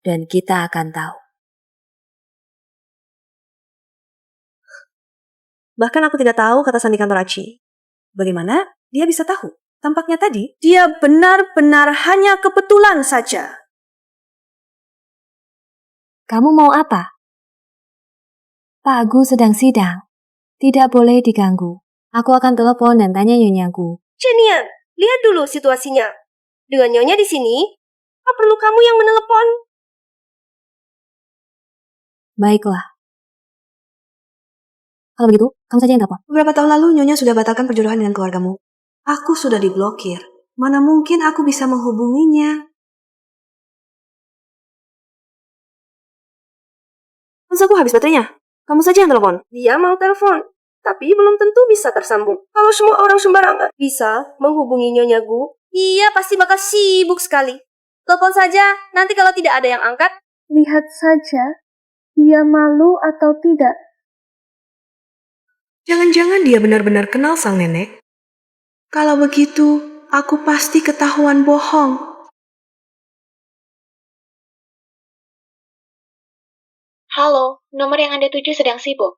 dan kita akan tahu. Bahkan aku tidak tahu kata sandi kantor Aci. Bagaimana dia bisa tahu? Tampaknya tadi, dia benar-benar hanya kebetulan saja. Kamu mau apa? Pak Gu sedang sidang. Tidak boleh diganggu. Aku akan telepon dan tanya Nyonya Gu. Shenian, lihat dulu situasinya. Dengan Nyonya di sini, apa perlu kamu yang menelepon? Baiklah. Kalau begitu, kamu saja yang telepon. Beberapa tahun lalu Nyonya sudah batalkan perjodohan dengan keluargamu. Aku sudah diblokir. Mana mungkin aku bisa menghubunginya? Ponselku habis baterainya. Kamu saja yang telepon. Dia mau telepon, tapi belum tentu bisa tersambung. Kalau semua orang sembarangan bisa menghubungi Nyonya Gu, ia pasti bakal sibuk sekali. Telepon saja, nanti kalau tidak ada yang angkat. Lihat saja, dia malu atau tidak. Jangan-jangan dia benar-benar kenal sang nenek? Kalau begitu, aku pasti ketahuan bohong. Halo, nomor yang Anda tuju sedang sibuk.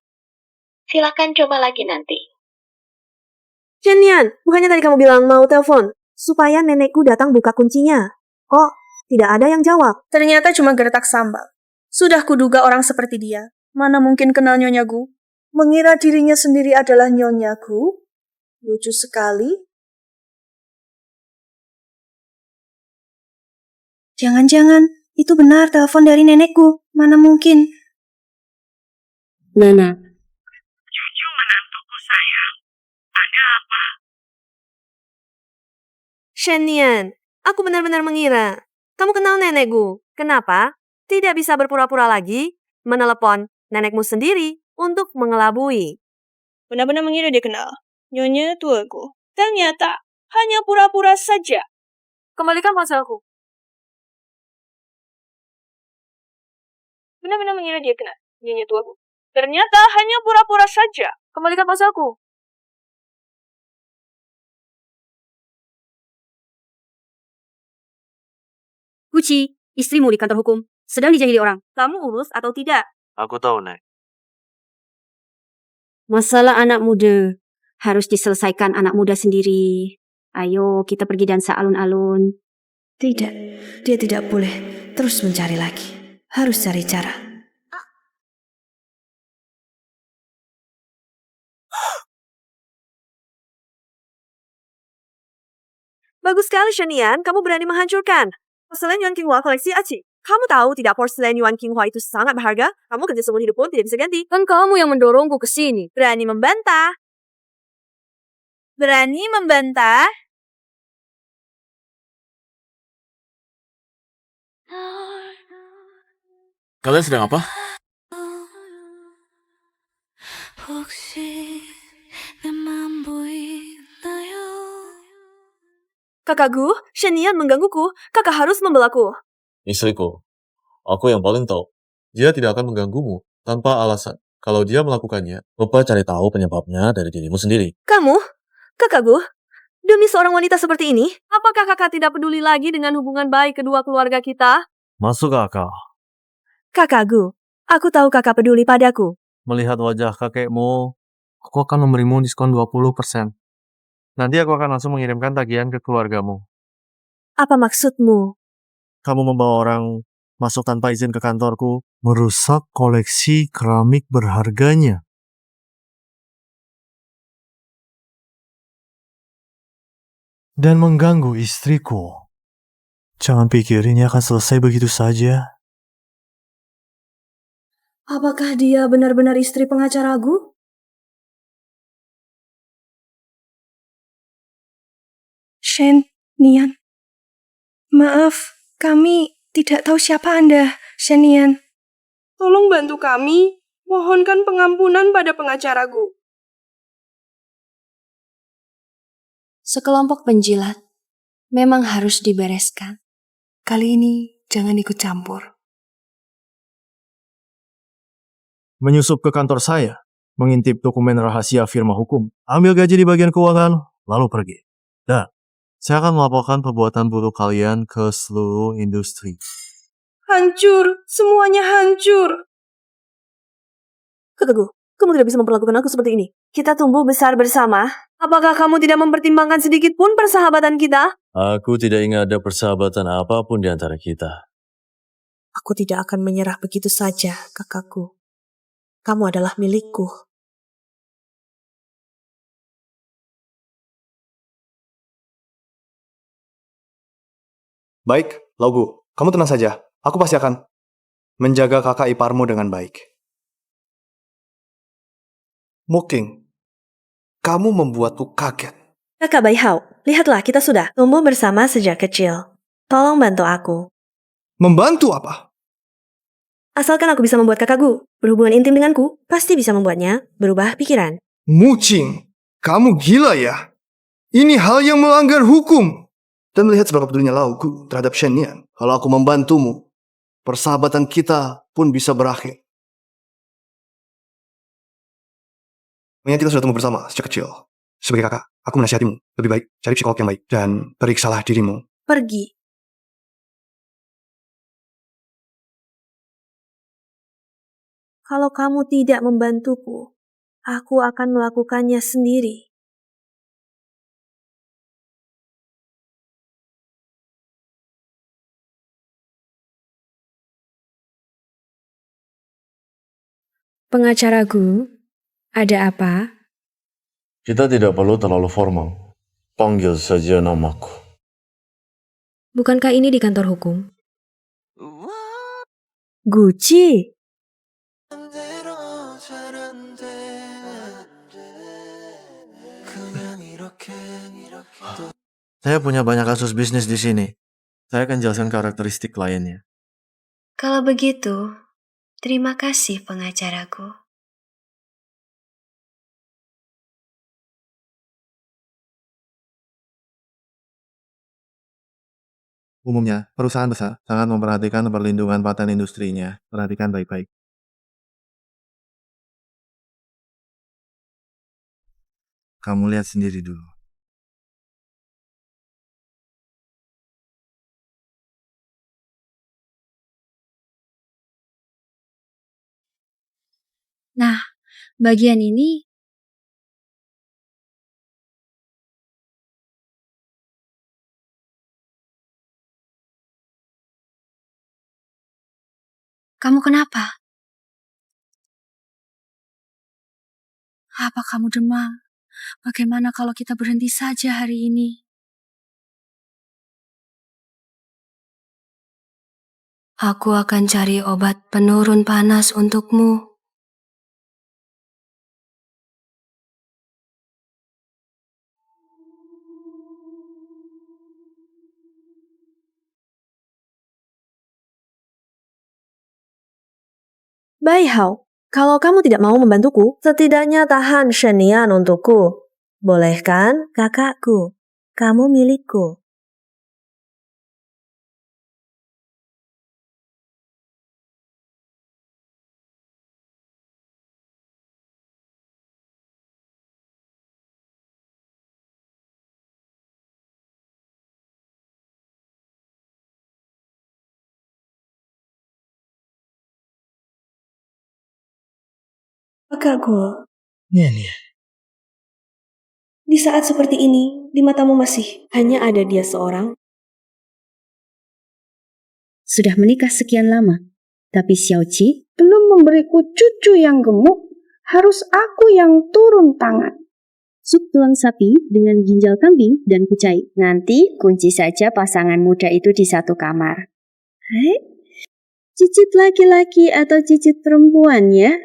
Silakan coba lagi nanti. Shenian, bukannya tadi kamu bilang mau telepon? Supaya nenekku datang buka kuncinya. Kok tidak ada yang jawab? Ternyata cuma gertak sambal. Sudah kuduga orang seperti dia. Mana mungkin kenal Nyonya Gu? Mengira dirinya sendiri adalah Nyonya Gu? Lucu sekali. Jangan-jangan Itu benar telepon dari nenekku. Mana mungkin? Nana, Cucu menantuku sayang. Ada apa? Shenian, aku benar-benar mengira. Kamu kenal nenekku. Kenapa? Tidak bisa berpura-pura lagi menelepon nenekmu sendiri untuk mengelabui. Benar-benar mengira dia kenal. Nyonya tuaku. Ternyata hanya pura-pura saja. Kembalikan ponselku. Benar-benar mengira dia kenal. Nyonya tuaku. Ternyata hanya pura-pura saja. Kembalikan ponselku. Guci, istrimu di kantor hukum, sedang dijahili orang. Kamu urus atau tidak? Aku tahu, Nek. Masalah anak muda harus diselesaikan anak muda sendiri. Ayo, kita pergi dansa alun-alun. Tidak, dia tidak boleh terus mencari lagi. Harus cari cara. Bagus sekali, Shenian. Kamu berani menghancurkan porselen Yuan Qinghua koleksi Aci. Kamu tahu tidak porselen Yuan Qinghua itu sangat berharga? Kamu kerja seumur hidup pun tidak bisa ganti. Kan kamu yang mendorongku ke sini. Berani membantah. Berani membantah. Kalian sedang apa? Kakakku, Shenian menggangguku. Kakak harus membelaku. Istriku, aku yang paling tahu. Dia tidak akan mengganggumu tanpa alasan. Kalau dia melakukannya, Bapak cari tahu penyebabnya dari dirimu sendiri. Kamu? Kakakku? Demi seorang wanita seperti ini, apakah kakak tidak peduli lagi dengan hubungan baik kedua keluarga kita? Masuk akal. Kakakku, aku tahu kakak peduli padaku. Melihat wajah kakekmu, aku akan memberimu diskon 20%. Nanti aku akan langsung mengirimkan tagihan ke keluargamu. Apa maksudmu? Kamu membawa orang masuk tanpa izin ke kantorku, merusak koleksi keramik berharganya. Dan mengganggu istriku. Jangan pikir ini akan selesai begitu saja. Apakah dia benar-benar istri pengacaraku? Shenian. Maaf, kami tidak tahu siapa Anda, Shenian. Tolong bantu kami. Mohonkan pengampunan pada pengacaraku. Sekelompok penjilat memang harus dibereskan. Kali ini jangan ikut campur. Menyusup ke kantor saya, mengintip dokumen rahasia firma hukum, ambil gaji di bagian keuangan, lalu pergi. Dan saya akan melaporkan perbuatan buruk kalian ke seluruh industri. Hancur. Semuanya hancur. Kakakku, kamu tidak bisa memperlakukan aku seperti ini. Kita tumbuh besar bersama. Apakah kamu tidak mempertimbangkan sedikit pun persahabatan kita? Aku tidak ingin ada persahabatan apapun di antara kita. Aku tidak akan menyerah begitu saja, kakakku. Kamu adalah milikku. Baik, Laugu, kamu tenang saja. Aku pasti akan menjaga kakak iparmu dengan baik. Muking, kamu membuatku kaget. Kakak Baihao, lihatlah kita sudah tumbuh bersama sejak kecil. Tolong bantu aku. Membantu apa? Asalkan aku bisa membuat kakakku berhubungan intim denganku, pasti bisa membuatnya berubah pikiran. Mucing, kamu gila ya? Ini hal yang melanggar hukum. Dan melihat seberapa pedulinya Laugu terhadap Shenian, kalau aku membantumu, persahabatan kita pun bisa berakhir. Mengingat kita sudah tumbuh bersama sejak kecil. Sebagai kakak, aku menasihatimu. Lebih baik cari psikolog yang baik dan periksalah dirimu. Pergi. Kalau kamu tidak membantuku, aku akan melakukannya sendiri. Pengacaraku, ada apa? Kita tidak perlu terlalu formal. Panggil saja namaku. Bukankah ini di kantor hukum? Gucci. Saya punya banyak kasus bisnis di sini. Saya akan jelaskan karakteristik kliennya. Kalau begitu, terima kasih pengacaraku. Umumnya, perusahaan besar sangat memperhatikan perlindungan paten industrinya. Perhatikan baik-baik. Kamu lihat sendiri dulu. Nah, bagian ini kamu kenapa? Apa kamu demam? Bagaimana kalau kita berhenti saja hari ini? Aku akan cari obat penurun panas untukmu. Bai Hao, kalau kamu tidak mau membantuku, setidaknya tahan Shenian untukku. Boleh kan, kakakku? Kamu milikku. Kakakku, Nia. di saat seperti ini, di matamu masih hanya ada dia seorang. Sudah menikah sekian lama, tapi Xiaoqi belum memberiku cucu yang gemuk. Harus aku yang turun tangan. Sup tulang sapi dengan ginjal kambing dan kucai. Nanti kunci saja pasangan muda itu di satu kamar. Hai, cicit laki-laki atau cicit perempuan ya?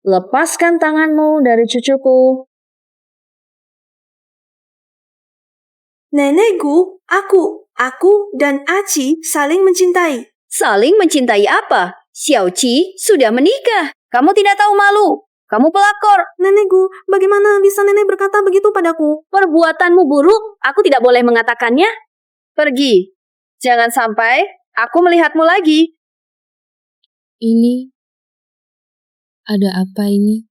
Lepaskan tanganmu dari cucuku. Nenekku, aku dan Aci saling mencintai. Saling mencintai apa? Xiaoqi sudah menikah. Kamu tidak tahu malu. Kamu pelakor. Nenekku, bagaimana bisa nenek berkata begitu padaku? Perbuatanmu buruk. Aku tidak boleh mengatakannya. Pergi. Jangan sampai aku melihatmu lagi. Ini ada apa ini?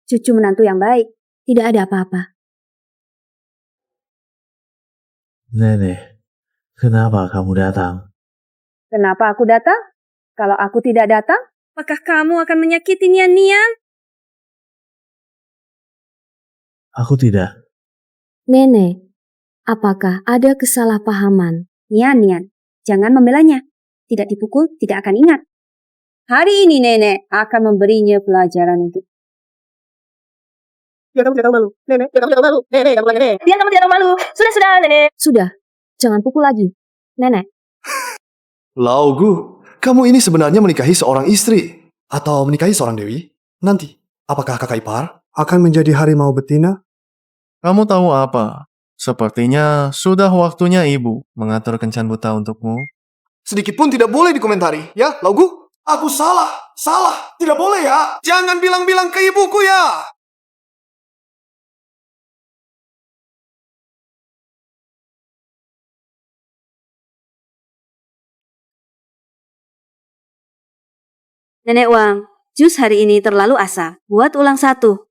Cucu menantu yang baik. Tidak ada apa-apa. Nenek, kenapa kamu datang? Kenapa aku datang? Kalau aku tidak datang, apakah kamu akan menyakiti Nian-Nian? Aku tidak. Nenek, apakah ada kesalahpahaman? Nian-Nian, jangan membelanya. Tidak dipukul, tidak akan ingat. Hari ini nenek akan memberinya pelajaran untuk... Biar kamu tidak tahu malu. Nenek, biar kamu tidak tahu malu. Nenek, kamu lagi nenek. Biar kamu tidak tahu malu. Sudah, nenek. Sudah, jangan pukul lagi. Nenek. Laugu, kamu ini sebenarnya menikahi seorang istri. Atau menikahi seorang dewi? Nanti, apakah kakak ipar akan menjadi harimau betina? Kamu tahu apa? Sepertinya sudah waktunya ibu mengatur kencan buta untukmu. Sedikit pun tidak boleh dikomentari, ya, Laugu? Aku salah, tidak boleh ya. Jangan bilang-bilang ke ibuku ya. Nenek Wang, jus hari ini terlalu asam. Buat ulang satu.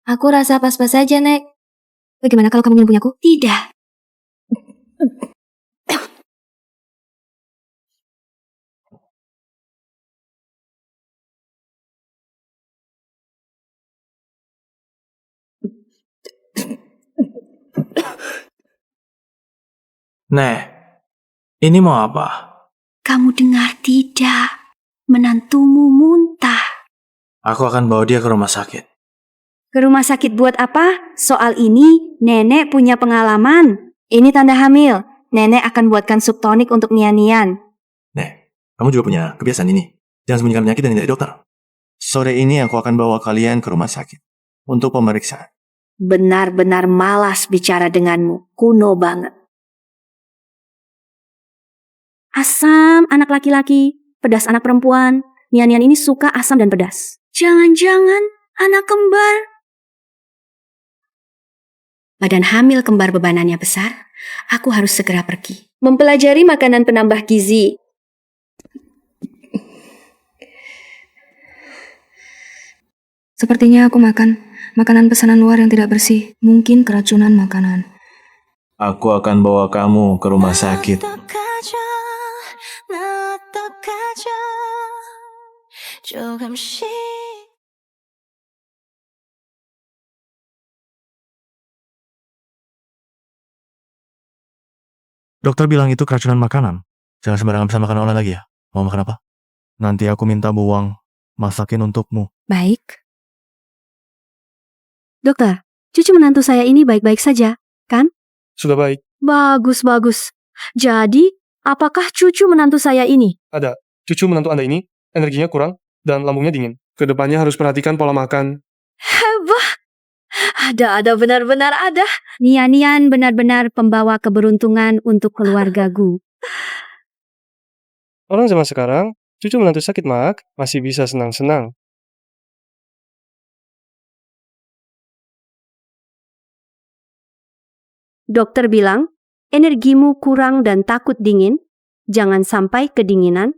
Aku rasa pas-pas saja, Nek. Bagaimana kalau kamu ingin punyaku? Tidak. Nek, ini mau apa? Kamu dengar tidak? Menantumu muntah. Aku akan bawa dia ke rumah sakit. Ke rumah sakit buat apa? Soal ini, nenek punya pengalaman. Ini tanda hamil. Nenek akan buatkan sup tonik untuk Nian-Nian. Nek, kamu juga punya kebiasaan ini. Jangan sembunyikan penyakit dan dari dokter. Sore ini aku akan bawa kalian ke rumah sakit untuk pemeriksaan. Benar-benar malas bicara denganmu. Kuno banget. Asam anak laki-laki, pedas anak perempuan. Nian-Nian ini suka asam dan pedas. Jangan-jangan anak kembar. Badan hamil kembar bebanannya besar. Aku harus segera pergi. Mempelajari makanan penambah gizi. Sepertinya aku makan makanan pesanan luar yang tidak bersih. Mungkin keracunan makanan. Aku akan bawa kamu ke rumah sakit. Dokter bilang itu keracunan makanan. Jangan sembarangan bisa makan orang lagi ya. Mau makan apa? Nanti aku minta buang. Masakin untukmu. Baik. Dokter, cucu menantu saya ini baik-baik saja, kan? Sudah baik. Bagus. Jadi, apakah cucu menantu saya ini? Ada. Cucu menantu Anda ini, energinya kurang dan lambungnya dingin. Kedepannya harus perhatikan pola makan. Hebat. Ada, benar-benar ada. Nian-Nian benar-benar pembawa keberuntungan untuk keluarga Gu. Orang zaman sekarang, cucu menantu sakit mak, masih bisa senang-senang. Dokter bilang, energimu kurang dan takut dingin. Jangan sampai kedinginan.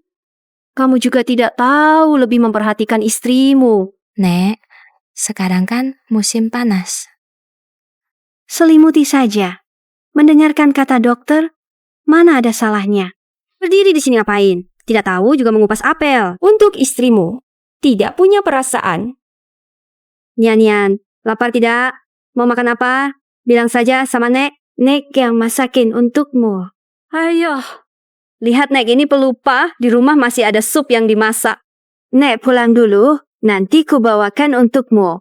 Kamu juga tidak tahu lebih memperhatikan istrimu. Nek, sekarang kan musim panas. Selimuti saja. Mendengarkan kata dokter, mana ada salahnya. Berdiri di sini ngapain? Tidak tahu juga mengupas apel. Untuk istrimu, tidak punya perasaan. Nian-Nian, lapar tidak? Mau makan apa? Bilang saja sama Nek. Nek yang masakin untukmu. Ayo. Lihat Nek ini pelupa, di rumah masih ada sup yang dimasak. Nek pulang dulu, nanti ku bawakan untukmu.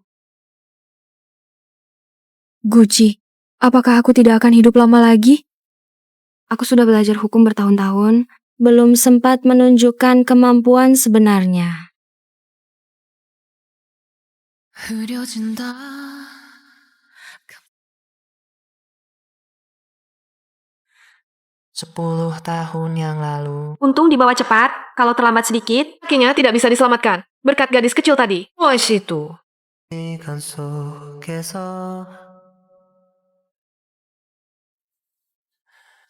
Guci, apakah aku tidak akan hidup lama lagi? Aku sudah belajar hukum bertahun-tahun, belum sempat menunjukkan kemampuan sebenarnya. Sepuluh tahun yang lalu. Untung dibawa cepat, kalau terlambat sedikit, kakinya tidak bisa diselamatkan. Berkat gadis kecil tadi. Oh, situ.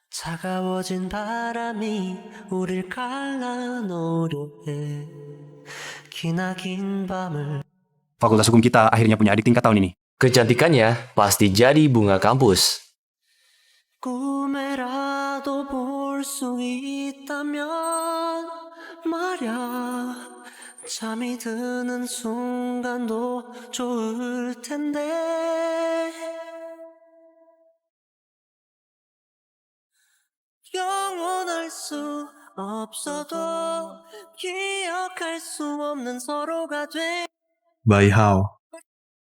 차가워진 바람이 우릴 갈라놓으려 해. 기나긴 밤을. Fakultas Hukum kita akhirnya punya adik tingkat tahun ini. Kecantikannya pasti jadi bunga kampus. 꿈에라도 볼 수 있다면 말야 잠이 드는 순간도 좋을 텐데 영원할 수 없어도 기억할 수 없는 서로가 돼. Bai Hao,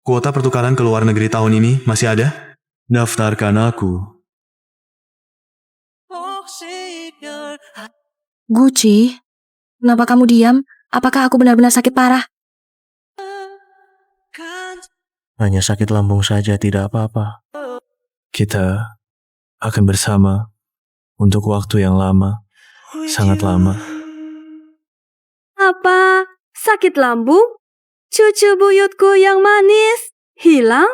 kuota pertukaran ke luar negeri tahun ini masih ada? Daftarkan aku. Guci, kenapa kamu diam? Apakah aku benar-benar sakit parah? Hanya sakit lambung saja, tidak apa-apa. Kita akan bersama untuk waktu yang lama, sangat lama. Apa? Sakit lambung? Cucu buyutku yang manis hilang?